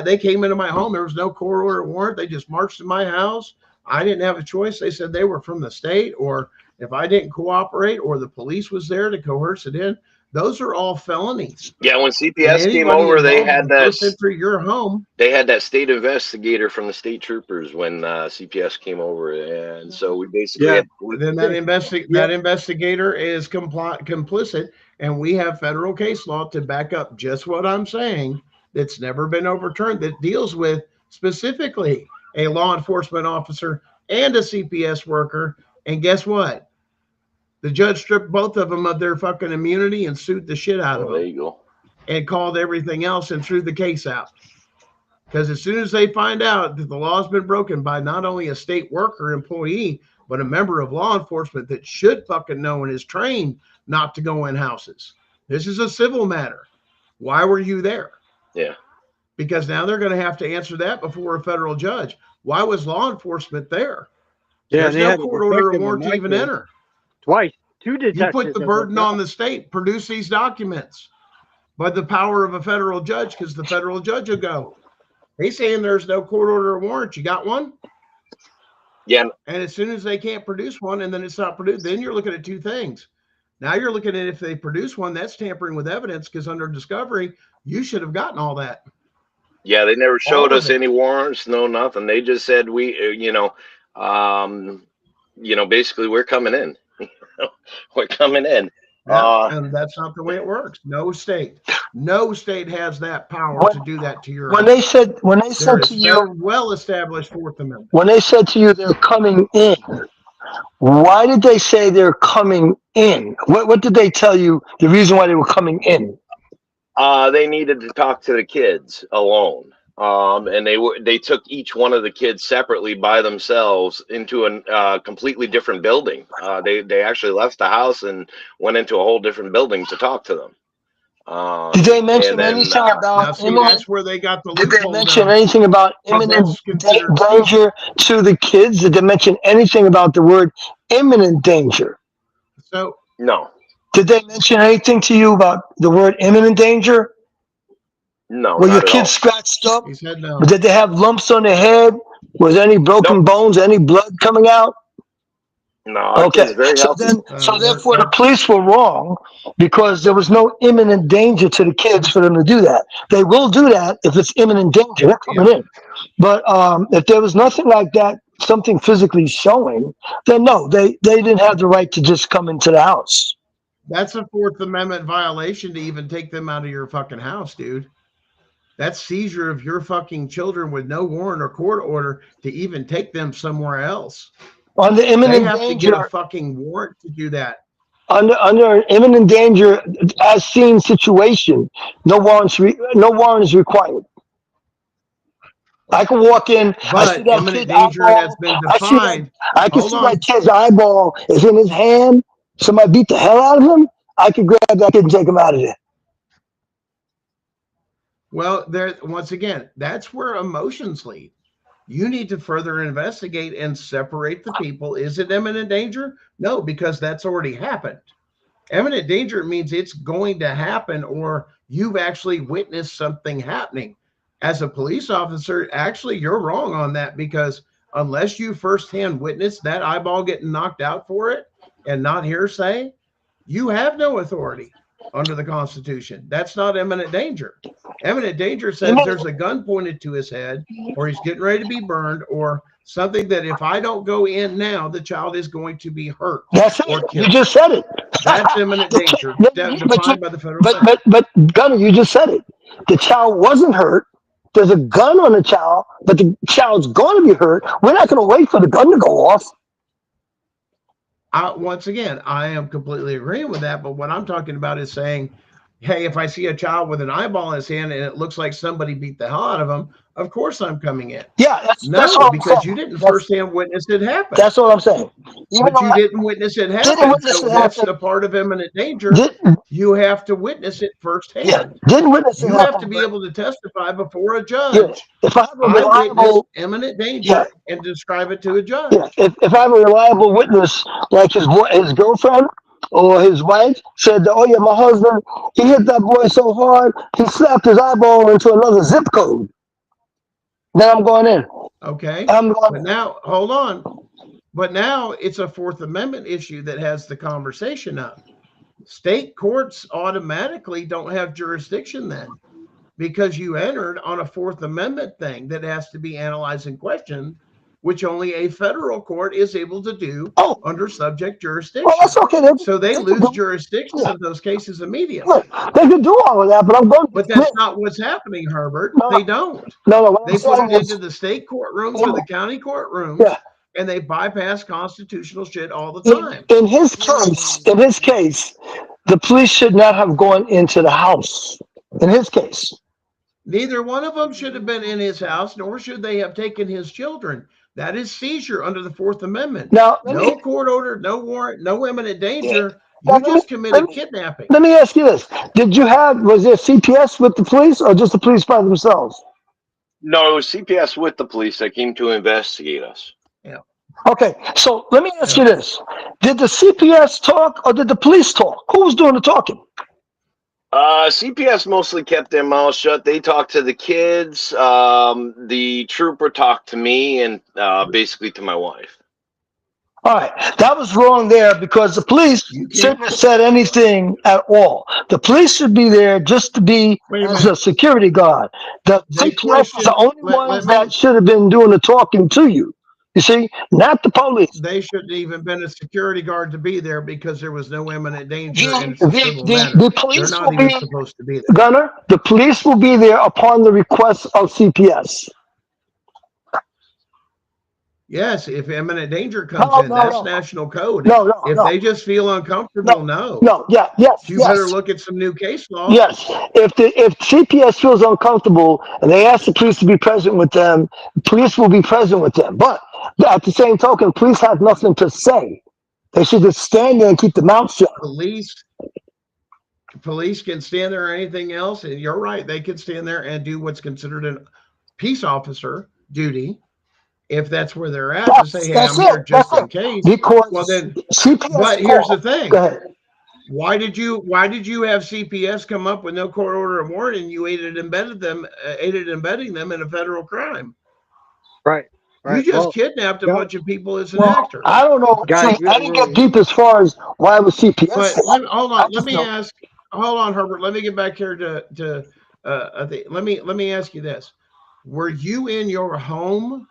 they came into my home. There was no court order warrant. They just marched in my house. I didn't have a choice. They said they were from the state, or if I didn't cooperate, or the police was there to coerce it in. Those are all felonies. Yeah, when CPS came over, they had that for your home. They had that state investigator from the state troopers when CPS came over, and so we basically had, then that investigator is complicit, and we have federal case law to back up just what I'm saying. That's never been overturned. That deals with specifically a law enforcement officer and a CPS worker. And guess what? The judge stripped both of them of their fucking immunity and sued the shit out of them. There you go. And called everything else and threw the case out. Because as soon as they find out that the law's been broken by not only a state worker employee, but a member of law enforcement that should fucking know and is trained not to go in houses. This is a civil matter. Why were you there? Yeah. Because now they're going to have to answer that before a federal judge. Why was law enforcement there? Yeah, there's no court order or warrant to even enter. Twice. Two detectives. You put the burden on the state. Produce these documents by the power of a federal judge, because the federal judge will go, he's saying there's no court order or warrant. You got one? Yeah. And as soon as they can't produce one, and then it's not produced, then you're looking at two things. Now you're looking at, if they produce one, that's tampering with evidence, because under discovery, you should have gotten all that. Yeah, they never showed us any warrants, no nothing. They just said basically we're coming in. We're coming in. Yeah, Uh, and that's not the way it works. No state has that power When, to do that to your when house. they There said is to you, well established Fourth Amendment. when they said to you they're coming in, why did they say they're coming in? What did they tell you the reason why they were coming in? they needed to talk to the kids alone. And they took each one of the kids separately by themselves into a completely different building. They actually left the house and went into a whole different building to talk to them. Did they And mention then anything Now, about see, imminent? that's where they got the Did they loophole mention down, anything about because imminent that's considered seizure. danger to the kids? Did they mention anything about the word imminent danger? So no, Did they mention anything to you about the word imminent danger? no, Were your not at kids all. scratched up? he said no. Did they have lumps on their head? Was there any Nope. broken bones? Any blood coming out? No, our kids Okay, are very healthy. so therefore the police were wrong because there was no imminent danger to the kids for them to do that. They will do that if it's imminent danger. They're coming in. But if there was nothing like that, something physically showing, then no, they didn't have the right to just come into the house. That's a Fourth Amendment violation to even take them out of your fucking house, dude. That's seizure of your fucking children with no warrant or court order to even take them somewhere else. On the They imminent have to get a danger, fucking warrant to do that. under an imminent danger as seen situation, no warrant is required. I can walk in, I see But that imminent kid's danger has eyeball, been defined. I can Hold see that on. kid's eyeball is in his hand. Somebody beat the hell out of him. I could grab that kid and take him out of there. Well, there once again, that's where emotions lead. You need to further investigate and separate the people. Is it imminent danger? No, because that's already happened. Imminent danger means it's going to happen, or you've actually witnessed something happening. As a police officer, actually, you're wrong on that, because unless you firsthand witnessed that eyeball getting knocked out for it and not hearsay, you have no authority under the Constitution. That's not imminent danger. Imminent danger says there's a gun pointed to his head, or he's getting ready to be burned, or something that if I don't go in now, the child is going to be hurt That's or it. You killed. just said it. That's imminent danger, defined by the federal statute. But Gunner, you just said it. The child wasn't hurt. There's a gun on the child, but the child's going to be hurt. We're not going to wait for the gun to go off. Once again, I am completely agreeing with that. But what I'm talking about is saying, hey, if I see a child with an eyeball in his hand and it looks like somebody beat the hell out of him, of course I'm coming in. Yeah, that's No, what I'm because saying. you didn't firsthand witness it happen. That's what I'm saying. But you didn't witness it happen. So that's the part of imminent danger. You have to witness it firsthand. Yeah, didn't witness it You happen, have to be able to testify before a Yeah, judge. if I have a I witnessed reliable, imminent danger and describe it to a judge. yeah, if I have a reliable witness, like his girlfriend or his wife said, "Oh yeah, my husband, he hit that boy so hard, he slapped his eyeball into another zip code." Then I'm going in. Okay. I'm going But in. now, hold on. But now it's a Fourth Amendment issue that has the conversation up. State courts automatically don't have jurisdiction then, because you entered on a Fourth Amendment thing that has to be analyzed and questioned, which only a federal court is able to do under subject jurisdiction. Well, that's okay. So they lose jurisdiction of those cases immediately. Look, they can do all of that, but I'm going to But that's not what's happening, Herbert. No, They don't. what They I'm put saying it is, into the state courtrooms or the county courtrooms, Yeah. and they bypass constitutional shit all the time. in his case, the police should not have gone into the house. In his case. Neither one of them should have been in his house, nor should they have taken his children. That is seizure under the Fourth Amendment. Now, No court order, no warrant, no imminent danger. You just committed kidnapping. Let me ask you this. Was there CPS with the police or just the police by themselves? No, it was CPS with the police that came to investigate us. Yeah. Okay, so let me ask you this. Did the CPS talk or did the police talk? Who was doing the talking? CPS mostly kept their mouths shut. They talked to the kids. The trooper talked to me and basically to my wife. All right, that was wrong there because the police shouldn't have said anything at all. The police should be there just to be as a security guard. The CPS is the only ones that should have been doing the talking to you. You see, not the police. They shouldn't even been a security guard to be there because there was no imminent danger and The, it's a civil matter. the They're police will not even be, supposed to be there. Gunner, the police will be there upon the request of CPS. Yes, if imminent danger comes in, that's national code. No, If they just feel uncomfortable, no. Yeah, yes, You better look at some new case law. Yes, if CPS feels uncomfortable and they ask the police to be present with them, police will be present with them. But at the same token, police have nothing to say. They should just stand there and keep their mouth shut. Police can stand there or anything else, and you're right, they can stand there and do what's considered a peace officer duty. If that's where they're at, to say, hey, I'm here just in case. Because well, then, CPS but here's the thing. Go ahead. Why did you have CPS come up with no court order of warrant and you aided and abetting them in a federal crime? Right. You just kidnapped a bunch of people as an actor. I don't know. Guys, I didn't get deep as far as why was CPS. But hold on. Hold on, Herbert. Let me get back here to let me ask you this. Were you in your home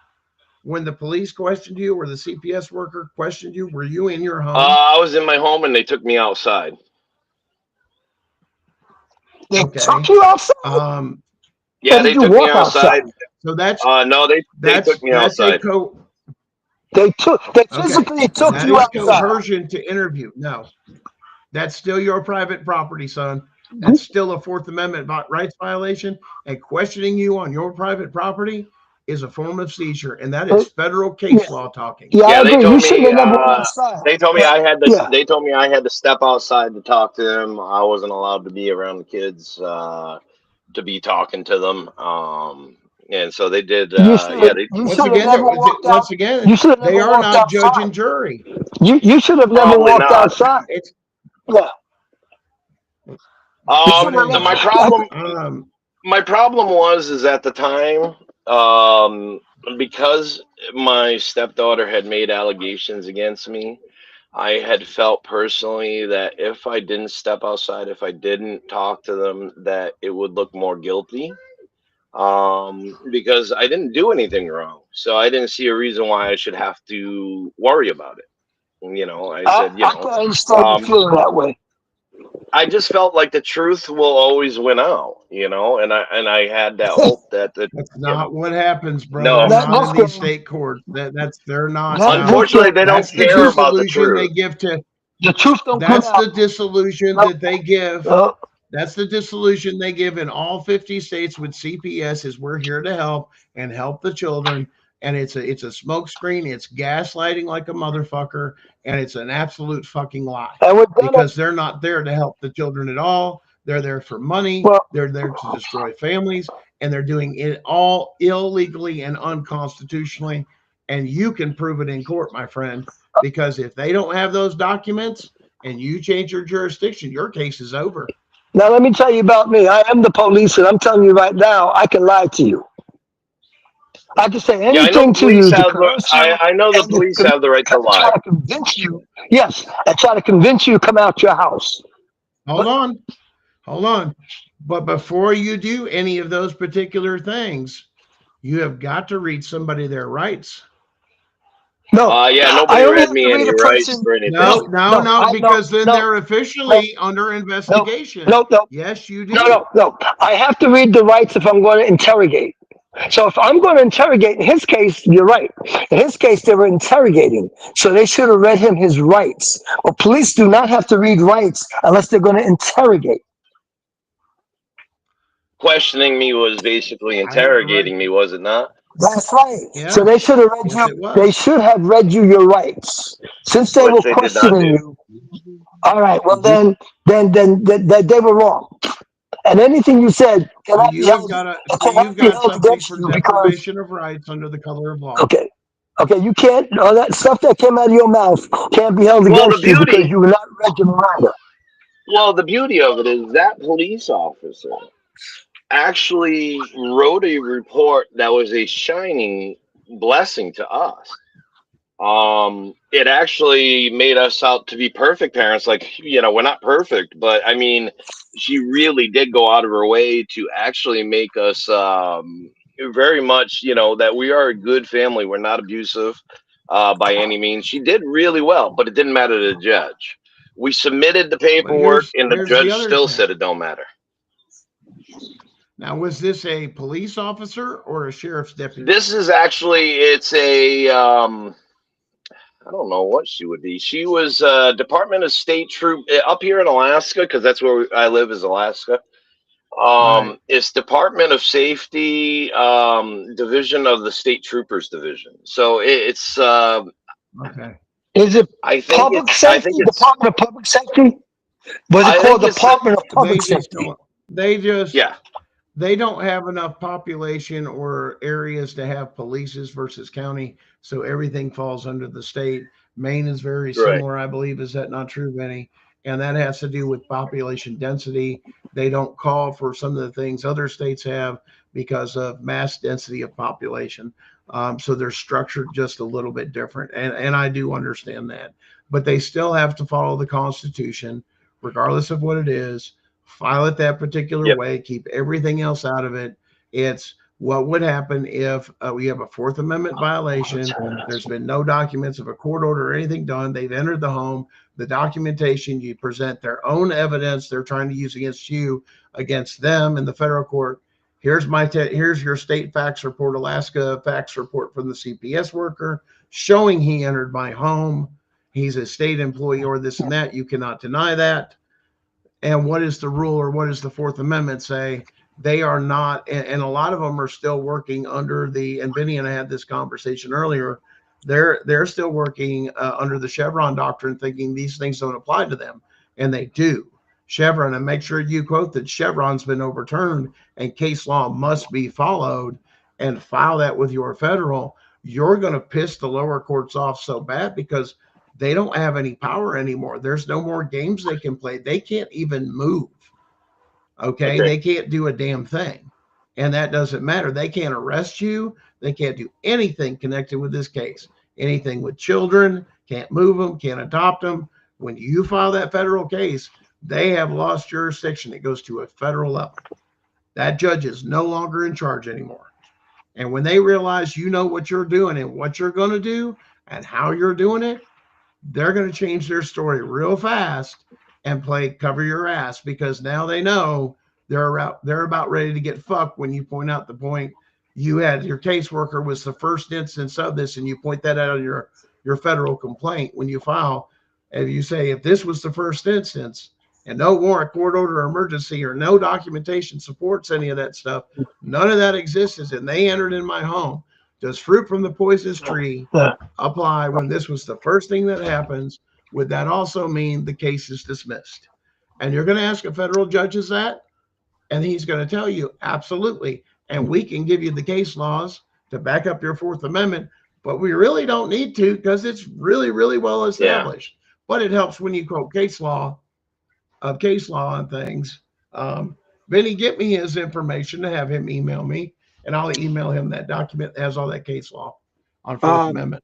when the police questioned you or the CPS worker questioned you? Were you in your home? I was in my home and they took me outside. They took you outside? Yeah, they took me outside. So that's no, they took me outside. They physically took you outside. Coercion to interview. No, that's still your private property, son. That's still a Fourth Amendment rights violation, and questioning you on your private property is a form of seizure, and that is federal case law talking. Yeah, they told me. They told me I had to. They told me I had to step outside to talk to them. I wasn't allowed to be around the kids to be talking to them. And so they did. Once again, they are not judge and jury. You should have never walked outside. My problem was at the time, because my stepdaughter had made allegations against me, I had felt personally that if I didn't step outside, if I didn't talk to them, that it would look more guilty. Because I didn't do anything wrong, so I didn't see a reason why I should have to worry about it. You know, I said, I can understand feeling that way. I just felt like the truth will always win out, you know, and I had that hope that that's not what happens, bro. No, not in these state courts. They're not. Unfortunately, they don't care about the truth. They give to the truth. That's the dissolution that they give. That's the dissolution they give in all 50 states with CPS. Is we're here to help and help the children. And it's a smoke screen. It's gaslighting like a motherfucker. And it's an absolute fucking lie because they're not there to help the children at all. They're there for money. They're there to destroy families. And they're doing it all illegally and unconstitutionally. And you can prove it in court, my friend, because if they don't have those documents and you change your jurisdiction, your case is over. Now, let me tell you about me. I am the police, and I'm telling you right now, I can lie to you. I can say anything to you. I know the police have the right to lie. Try to convince you. Yes, I try to convince you to come out your house. Hold on. But before you do any of those particular things, you have got to read somebody their rights. No. Nobody read me any rights or anything. No, because then they're officially under investigation. No. Yes, you do. No. I have to read the rights if I'm going to interrogate. So if I'm going to interrogate, in his case, you're right. In his case, they were interrogating. So they should have read him his rights. Well, police do not have to read rights unless they're going to interrogate. Questioning me was basically interrogating me, was it not? That's right. Yeah. So they should have read you. They should have read you your rights. Since they were questioning you. All right. Well, then they were wrong. And anything you said cannot be held against you because of rights under the color of law. Okay, you can't. All that stuff that came out of your mouth can't be held against you because you were not read your Miranda. Well, the beauty of it is that police officer actually wrote a report that was a shining blessing to us. It actually made us out to be perfect parents. Like, you know, we're not perfect, but I mean, she really did go out of her way to actually make us very much, you know, that we are a good family. We're not abusive by any means. She did really well, but it didn't matter to the judge. We submitted the But paperwork, and the here's the judge other still thing. said it don't matter. Now, was this a police officer or a sheriff's deputy? This is actually, it's a, I don't know what she would be. She was Department of State Troop up here in Alaska, because that's where I live, is Alaska. Right. It's Department of Safety, Division of the State Troopers Division. So it's, Okay. Is it I think public it's, I think safety? it's, Department of Public Safety? Was it I called think it's, Department of They Public just Safety? don't. They just. yeah, They don't have enough population or areas to have polices versus county, so everything falls under the state. Maine is very right, similar, I believe. Is that not true, Benny? And that has to do with population density. They don't call for some of the things other states have because of mass density of population. So they're structured just a little bit different. And I do understand that. But they still have to follow the Constitution, regardless of what it is, file it that particular yep, way, keep everything else out of it. It's what would happen if we have a Fourth Amendment violation. There's been no documents of a court order or anything done. They've entered the home. The documentation, you present their own evidence they're trying to use against you, against them in the federal court. Here's here's your state fax report, Alaska fax report from the CPS worker showing he entered my home. He's a state employee or this and that. You cannot deny that. And what is the rule, or what does the Fourth Amendment say? They are not, and a lot of them are still working under the, and Benny and I had this conversation earlier, they're still working under the Chevron doctrine, thinking these things don't apply to them, and they do. Chevron, and make sure you quote that Chevron's been overturned and case law must be followed, and file that with your federal. You're going to piss the lower courts off so bad because they don't have any power anymore. There's no more games they can play. They can't even move. Okay. okay, They can't do a damn thing. And that doesn't matter. They can't arrest you. They can't do anything connected with this case. Anything with children, can't move them, can't adopt them. When you file that federal case, they have lost jurisdiction. It goes to a federal level. That judge is no longer in charge anymore. And when they realize you know what you're doing and what you're going to do and how you're doing it, they're going to change their story real fast and play cover your ass, because now they know they're about ready to get fucked when you point out the point. You had your caseworker was the first instance of this, and you point that out on your federal complaint when you file, and you say, if this was the first instance and no warrant, court order, or emergency, or no documentation supports any of that stuff, none of that exists, and they entered in my home. Does fruit from the poisonous tree apply when this was the first thing that happens? Would that also mean the case is dismissed? And you're going to ask a federal judge that, and he's going to tell you absolutely. And we can give you the case laws to back up your Fourth Amendment, but we really don't need to because it's really, really well established. Yeah. But it helps when you quote case law and things. Benny, get me his information to have him email me, and I'll email him that document that has all that case law on Fourth Amendment.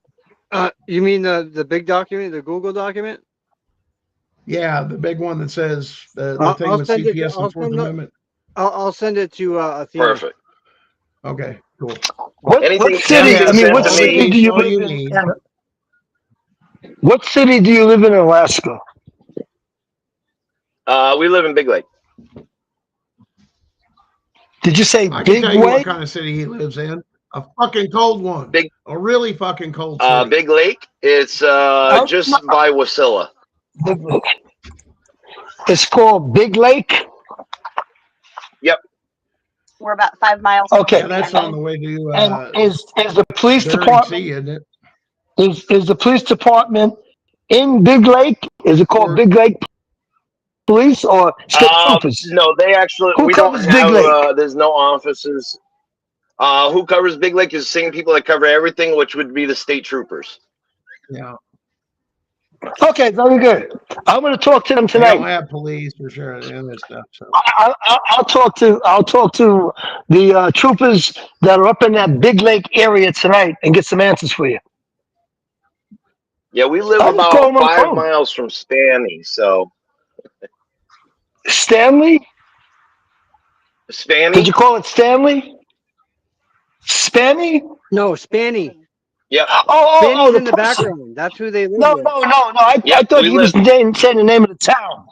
You mean the big document, the Google document? Yeah, the big one that says the thing I'll with send CPS it, and Fourth Amendment. I'll send it to Athena. perfect. Okay, cool. What city? I mean, what city do you live in? What city do you live in Alaska? We live in Big Lake. Did you say I Big can tell you Lake? what kind of city he lives in. A fucking cold one. A really fucking cold city. Big Lake. It's just by Wasilla. It's called Big Lake. Yep. We're about 5 miles. Okay, Yeah, that's on the way to. And is the police department? Sea, isn't it? Is the police department in Big Lake? Is it called Big Lake Police or State Troopers? No, they actually. Who we covers don't have. Big Lake? There's no offices. Who covers Big Lake is the same people that cover everything, which would be the state troopers. Yeah. Okay, very good. I'm going to talk to them They tonight. don't have police for sure and this stuff. So. I'll talk to the troopers that are up in that Big Lake area tonight and get some answers for you. Yeah, we live I'll just about call them on the 5 phone. miles from Stanley, so. Stanley? Stanley? Did you call it Stanley? Spammy? No, Spanny. Yep. Spanny's The in the person. background. That's who they live No. with. I Yep, thought we he was live. saying the name of the town.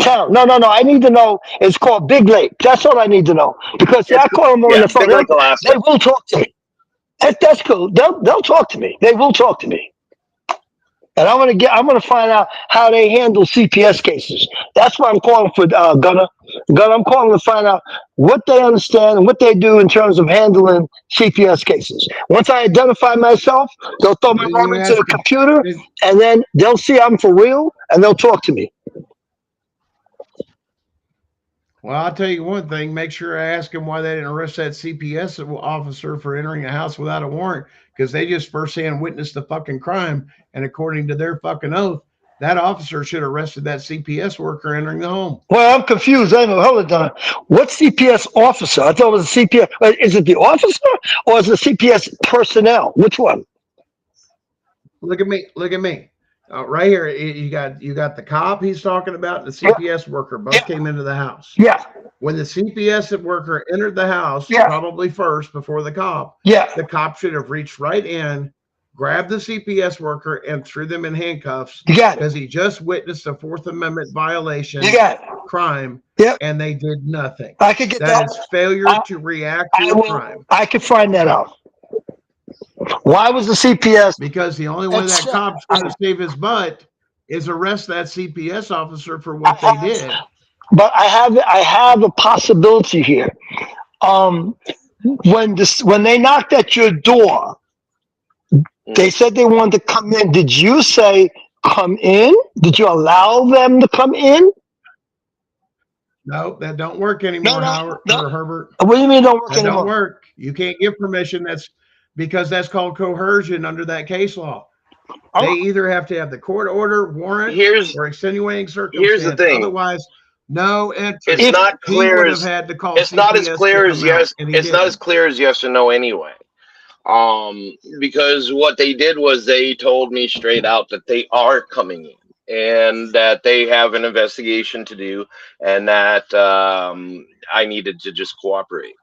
No. I need to know. It's called Big Lake. That's all I need to know. Because see, It's, I call them on yeah, the phone. Big Lake, They Alaska. will talk to me. That's cool. They'll talk to me. They will talk to me. And I'm gonna find out how they handle CPS cases. That's why I'm calling for Gunner. I'm calling to find out what they understand and what they do in terms of handling CPS cases. Once I identify myself, they'll throw my Then name you into ask the them. computer, and then they'll see I'm for real, and they'll talk to me. Well, I'll tell you one thing. Make sure I ask them why they didn't arrest that CPS officer for entering a house without a warrant, because they just firsthand witnessed the fucking crime. And according to their fucking oath, that officer should have arrested that CPS worker entering the home. Well, I'm confused. I know. Hold on. What CPS officer? I thought it was a CPS. Is it the officer or is it CPS personnel? Which one? Look at me. Look at me. Right here, you got the cop he's talking about, the CPS worker. Both came into the house. Yeah. When the CPS worker entered the house, probably first before the cop, the cop should have reached right in, grabbed the CPS worker, and threw them in handcuffs because he just witnessed a Fourth Amendment violation crime, and they did nothing. I could get that is failure to react to a crime. I could find that out. Why was the CPS? Because the only way that cop's going to save his butt is arrest that CPS officer for what they did. But I have a possibility here. When they knocked at your door, they said they wanted to come in. Did you say come in? Did you allow them to come in? No, that don't work anymore, Howard or Herbert. What do you mean don't work anymore? That don't work. You can't give permission. That's because that's called coercion under that case law. They either have to have the court order, warrant, or extenuating circumstance. Here's the thing. Otherwise, no entry. It's not clear as had to call it's not as CPS clear to as come yes. out, and It's not didn't. as clear as yes or no anyway. Because what they did was they told me straight out that they are coming in and that they have an investigation to do and that I needed to just cooperate.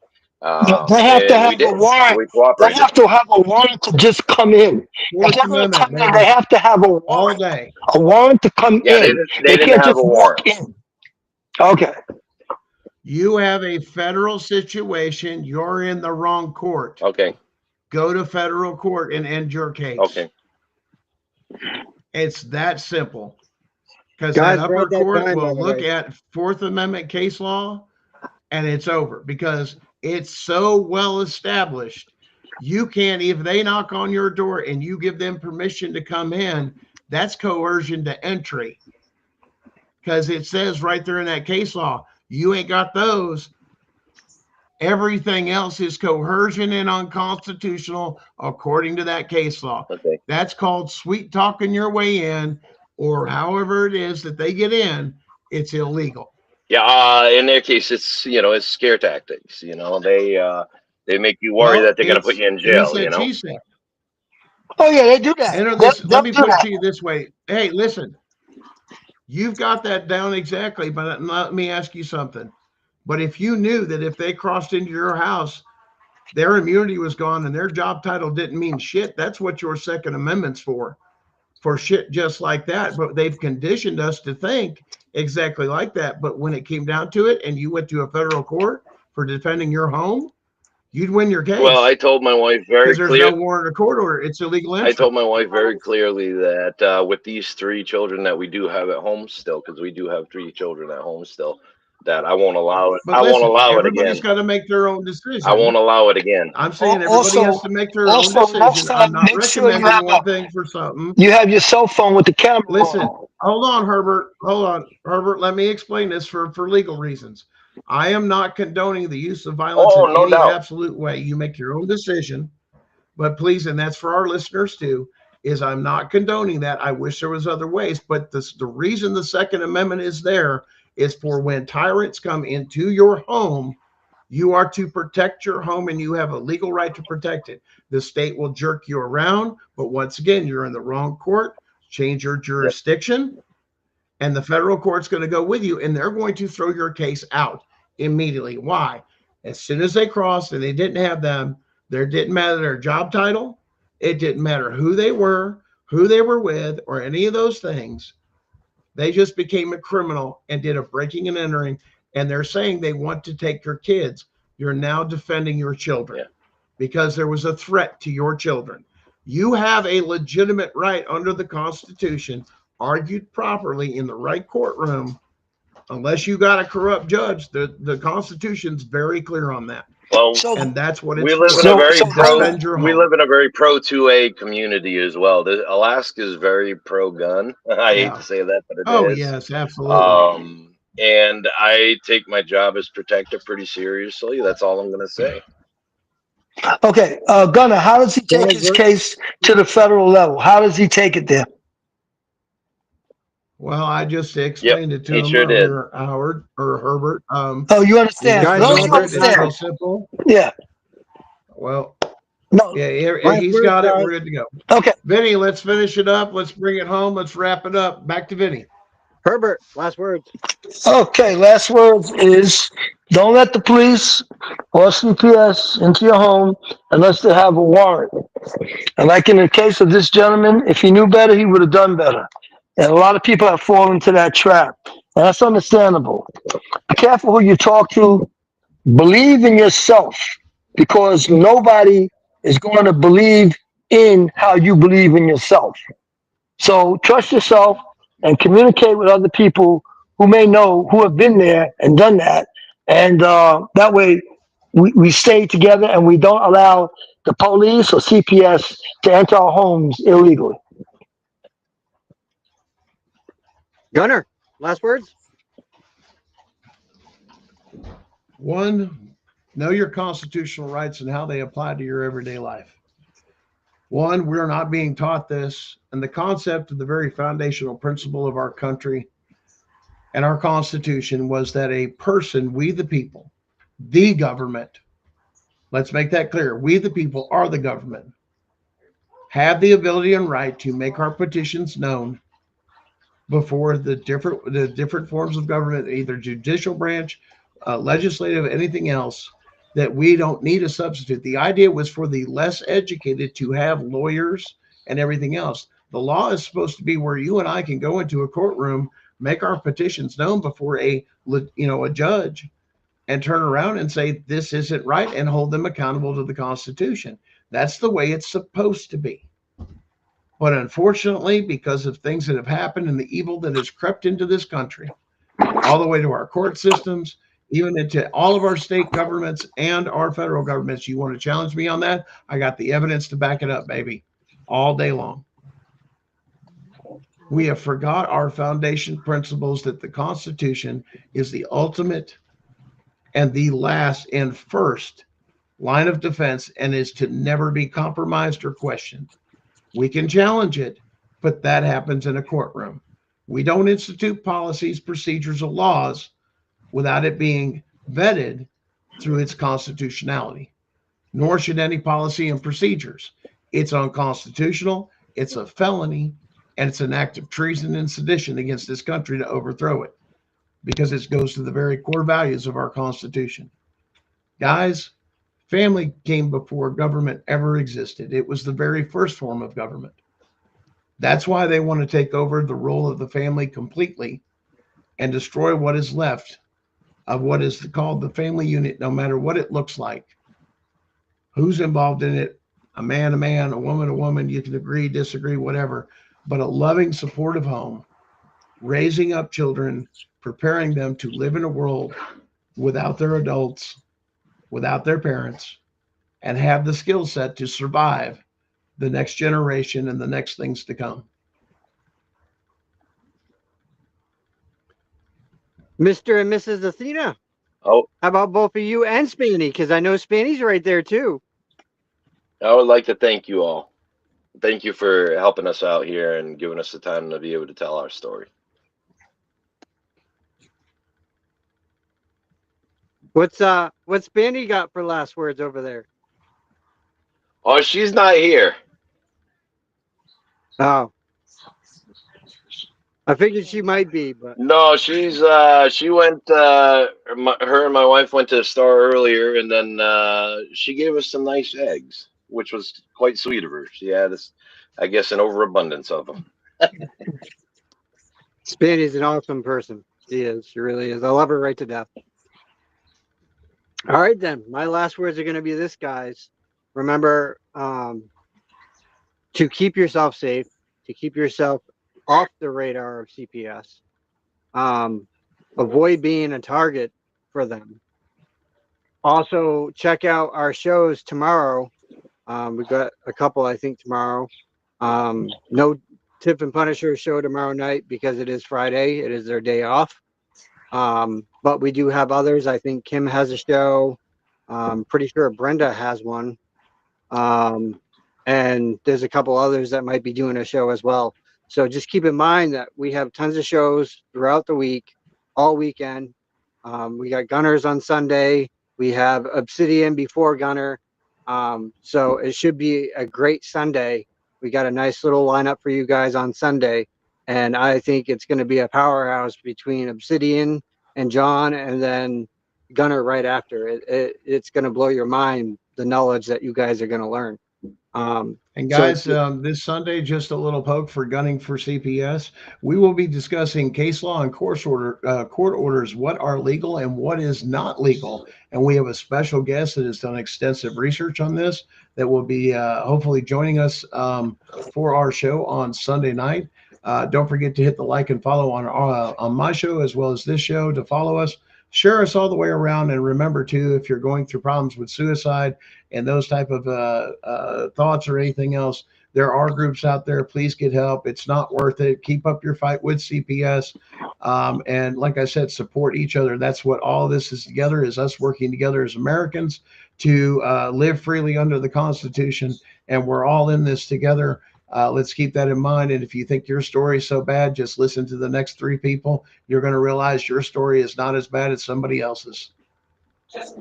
They have to have a warrant. We cooperated. They have to have a warrant to just come in. Fourth If they're going to Amendment, come in, they have to have a warrant. all day. A warrant to come Yeah, in. they didn't can't have just a walk warrant. in. Okay. You have a federal situation. You're in the wrong court. Okay. Go to federal court and end your case. Okay. It's that simple. Because Guys, that upper write that court down, by will the look way. at Fourth Amendment case law and it's over because it's so well established. You can't, if they knock on your door and you give them permission to come in, that's coercion to entry. Because it says right there in that case law, you ain't got those. Everything else is coercion and unconstitutional according to that case law. Okay. That's called sweet talking your way in, or however it is that they get in, it's illegal. Yeah, in their case, it's it's scare tactics. They make you worry that they're going to put you in jail. She said. Oh yeah, they do that. Let me put it to you this way. Hey, listen, you've got that down exactly, but let me ask you something. But if you knew that if they crossed into your house, their immunity was gone and their job title didn't mean shit, that's what your Second Amendment's for shit just like that. But they've conditioned us to think exactly like that. But when it came down to it and you went to a federal court for defending your home, you'd win your case. Well, I told my wife very clearly. There's no warrant or court order. It's illegal entry. I told my wife very clearly that with these 3 children that we do have at home still, because we do have 3 children at home still, that I won't allow it. But I won't allow it again. Everybody's got to make their own decision. I won't allow it again. I'm saying everybody has to make their own decision. I'm not recommending one thing for something. You have your cell phone with the camera. Listen, hold on, Herbert. Hold on, Herbert. Let me explain this for legal reasons. I am not condoning the use of violence in any absolute way. You make your own decision, but please, and that's for our listeners too, is I'm not condoning that. I wish there was other ways, but the reason the Second Amendment is there is for when tyrants come into your home, you are to protect your home and you have a legal right to protect it. The state will jerk you around, but once again, you're in the wrong court. Change your jurisdiction, and the federal court's going to go with you, and they're going to throw your case out immediately. Why? As soon as they crossed and they didn't have them, There didn't matter their job title. It didn't matter who they were with, or any of those things. They just became a criminal and did a breaking and entering. And they're saying they want to take your kids. You're now defending your children because there was a threat to your children. You have a legitimate right under the Constitution, argued properly in the right courtroom. Unless you got a corrupt judge, the Constitution's very clear on that. Well, And that's what we it's live for. in a very Defend your we home. live in a very pro 2A community as well. Alaska is very pro gun. I hate to say that, but it is. Oh yes, absolutely. And I take my job as protector pretty seriously. That's all I'm going to say. Okay, Gunner, how does he take his case to the federal level? How does he take it there? Well, I just explained it to him sure did. earlier, Howard or Herbert. Oh, you understand? Guys, No, you it's real understand. simple. Yeah. Well, no. Yeah, he's got it. We're good to go. Okay. Vinny, let's finish it up. Let's bring it home. Let's wrap it up. Back to Vinny. Herbert, last words. Okay, last words is don't let the police or CPS into your home unless they have a warrant. And like in the case of this gentleman, if he knew better, he would have done better. And a lot of people have fallen into that trap. And that's understandable. Be careful who you talk to. Believe in yourself, because nobody is going to believe in how you believe in yourself. So trust yourself and communicate with other people who may know, who have been there and done that. And that way we stay together and we don't allow the police or CPS to enter our homes illegally. Gunner, last words. One, know your constitutional rights and how they apply to your everyday life. One, we're not being taught this, and the concept of the very foundational principle of our country and our Constitution was that a person, we the people, the government, let's make that clear, we the people are the government, have the ability and right to make our petitions known before the different forms of government, either judicial branch, legislative, anything else, that we don't need a substitute. The idea was for the less educated to have lawyers and everything else. The law is supposed to be where you and I can go into a courtroom, make our petitions known before a judge, and turn around and say this isn't right and hold them accountable to the Constitution. That's the way it's supposed to be. But unfortunately, because of things that have happened and the evil that has crept into this country, all the way to our court systems, even into all of our state governments and our federal governments. You want to challenge me on that? I got the evidence to back it up, baby, all day long. We have forgot our foundation principles, that the Constitution is the ultimate and the last and first line of defense and is to never be compromised or questioned. We can challenge it, but that happens in a courtroom. We don't institute policies, procedures, or laws without it being vetted through its constitutionality, nor should any policy and procedures. It's unconstitutional, it's a felony, and it's an act of treason and sedition against this country to overthrow it, because it goes to the very core values of our Constitution. Guys, family came before government ever existed. It was the very first form of government. That's why they want to take over the role of the family completely and destroy what is left of what is called the family unit, no matter what it looks like. Who's involved in it? A man, a woman, you can agree, disagree, whatever. But a loving, supportive home, raising up children, preparing them to live in a world without their adults, without their parents, and have the skill set to survive the next generation and the next things to come. Mr. and Mrs. Athena. Oh, how about both of you and Spanny? Because I know Spanny's right there too. I would like to thank you all. Thank you for helping us out here and giving us the time to be able to tell our story. What's Spanny got for last words over there? Oh, she's not here. Oh. I figured she might be, but No, she went her and my wife went to the store earlier, and then she gave us some nice eggs, which was quite sweet of her. She had us, I guess, an overabundance of them. Spanny's an awesome person. She is. She really is. I love her right to death. All right, then. My last words are going to be this, guys. Remember to keep yourself safe, to keep yourself off the radar of CPS. Avoid being a target for them. Also, check out our shows tomorrow. We've got a couple, I think, tomorrow. No Tip and Punisher show tomorrow night because it is Friday. It is their day off. But we do have others. I think Kim has a show. Pretty sure Brenda has one. And there's a couple others that might be doing a show as well. So just keep in mind that we have tons of shows throughout the week, all weekend. We got Gunners on Sunday. We have Obsidian before Gunner. So it should be a great Sunday. We got a nice little lineup for you guys on Sunday. And I think it's going to be a powerhouse between Obsidian and John, and then Gunner right after. It's going to blow your mind, the knowledge that you guys are going to learn. And guys, this Sunday, just a little poke for Gunning for CPS. We will be discussing case law and court orders, what are legal and what is not legal. And we have a special guest that has done extensive research on this that will be hopefully joining us for our show on Sunday night. Don't forget to hit the like and follow on my show as well as this show to follow us. Share us all the way around, and remember too, if you're going through problems with suicide and those type of thoughts or anything else, there are groups out there. Please get help. It's not worth it. Keep up your fight with CPS, and like I said, support each other. That's what all this is together, is us working together as Americans to live freely under the Constitution, and we're all in this together. Let's keep that in mind. And if you think your story is so bad, just listen to the next 3 people. You're going to realize your story is not as bad as somebody else's.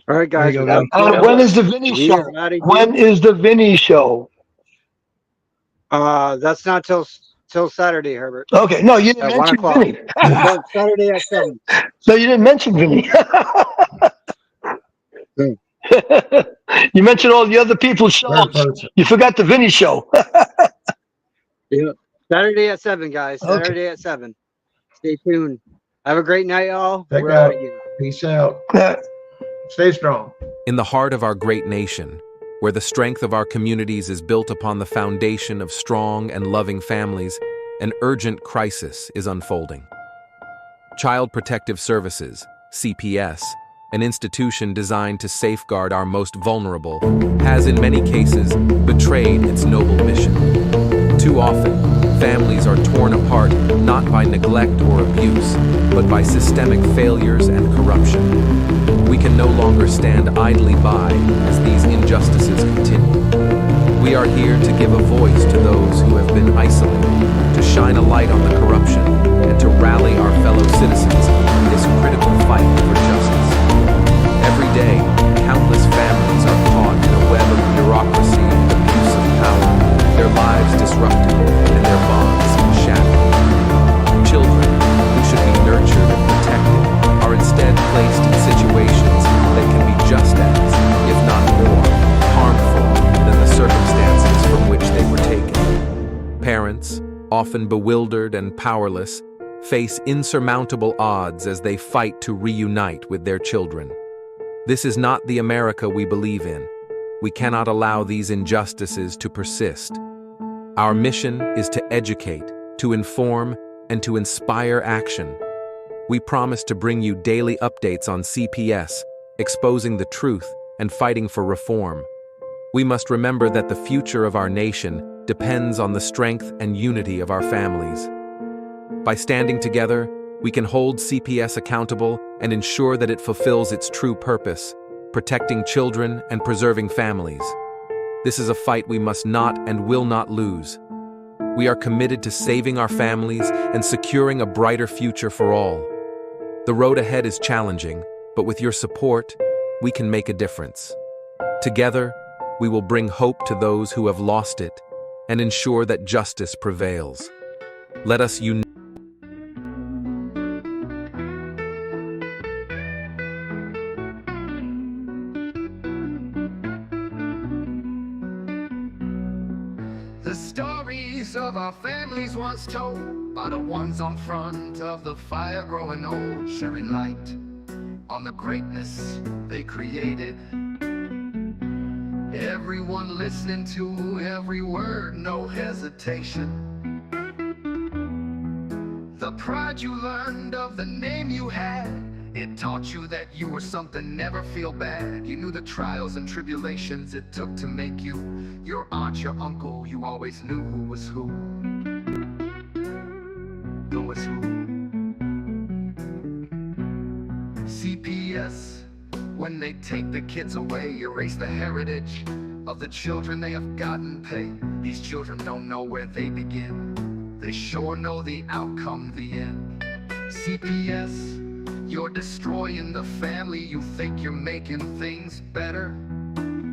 All right, guys. When is the Vinny show? When is the Vinny show? That's not till Saturday, Herbert. Okay, no, you didn't mention Vinny. Saturday at 7. So you didn't mention Vinny. You mentioned all the other people's shows. You forgot the Vinny show. Yeah. Saturday at 7, guys. Saturday at 7. Stay tuned. Have a great night, y'all. We're out. Peace out. Stay strong. In the heart of our great nation, where the strength of our communities is built upon the foundation of strong and loving families, an urgent crisis is unfolding. Child Protective Services, CPS, an institution designed to safeguard our most vulnerable, has in many cases betrayed its noble mission. Too often, families are torn apart not by neglect or abuse, but by systemic failures and corruption. We can no longer stand idly by as these injustices continue. We are here to give a voice to those who have been isolated, to shine a light on the corruption, and to rally our fellow citizens in this critical fight for justice. Every day, countless families are caught in a web of bureaucracy and abuse of power, their lives disrupted and their bonds shattered. Children, who should be nurtured and protected, are instead placed in situations that can be just as, if not more, harmful than the circumstances from which they were taken. Parents, often bewildered and powerless, face insurmountable odds as they fight to reunite with their children. This is not the America we believe in. We cannot allow these injustices to persist. Our mission is to educate, to inform, and to inspire action. We promise to bring you daily updates on CPS, exposing the truth and fighting for reform. We must remember that the future of our nation depends on the strength and unity of our families. By standing together, we can hold CPS accountable and ensure that it fulfills its true purpose, protecting children and preserving families. This is a fight we must not and will not lose. We are committed to saving our families and securing a brighter future for all. The road ahead is challenging, but with your support, we can make a difference. Together, we will bring hope to those who have lost it and ensure that justice prevails. Let us unite. was told by the ones on front of the fire growing old, sharing light on the greatness they created. Everyone listening to every word, no hesitation. The pride you learned of the name you had, it taught you that you were something, never feel bad. You knew the trials and tribulations it took to make you. Your aunt, your uncle, you always knew who was who. Who was who. CPS, when they take the kids away, erase the heritage of the children they have gotten pay. These children don't know where they begin. They sure know the outcome, the end. CPS, you're destroying the family. You think you're making things better.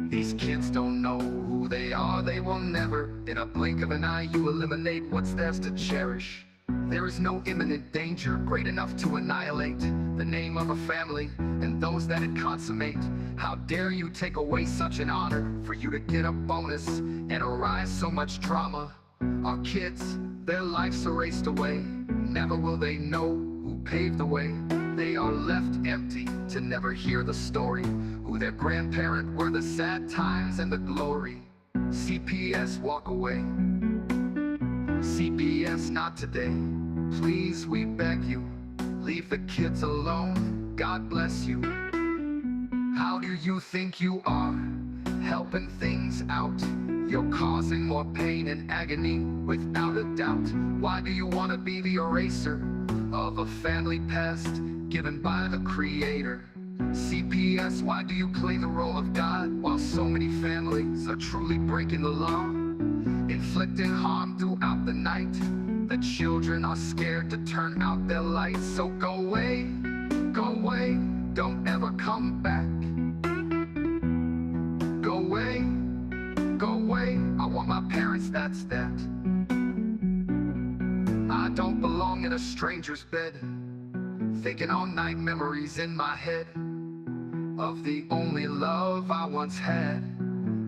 These kids don't know who they are, they will never. In a blink of an eye, you eliminate what's theirs to cherish. There is no imminent danger great enough to annihilate the name of a family and those that it consummate. How dare you take away such an honor for you to get a bonus and arise so much drama. Our kids, their lives erased away. Never will they know who paved the way. They are left empty to never hear the story, who their grandparent were, the sad times and the glory. CPS, walk away. CPS, not today. Please, we beg you, leave the kids alone. God bless you. How do you think you are helping things out? You're causing more pain and agony without a doubt. Why do you want to be the eraser of a family past given by the Creator? CPS, why do you play the role of God while so many families are truly breaking the law, inflicting harm throughout the night? The children are scared to turn out their lights. So go away, don't ever come back. Go away, I want my parents, that's that. I don't belong in a stranger's bed, thinking all night, memories in my head of the only love I once had.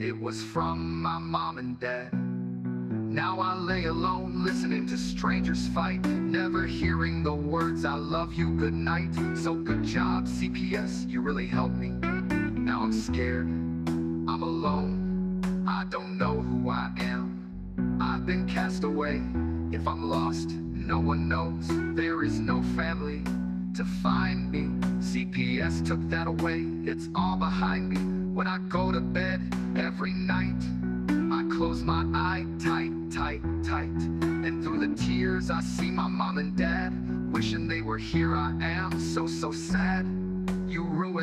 It was from my mom and dad. Now I lay alone, listening to strangers fight, never hearing the words I love you, good night. So good job, CPS, you really helped me. Now I'm scared, I'm alone, I don't know who I am. I've been cast away, if I'm lost, no one knows. There is no family to find me. CPS took that away, it's all behind me. When I go to bed every night, I close my eye tight. And through the tears I see my mom and dad, wishing they were here. I am so sad. You ruined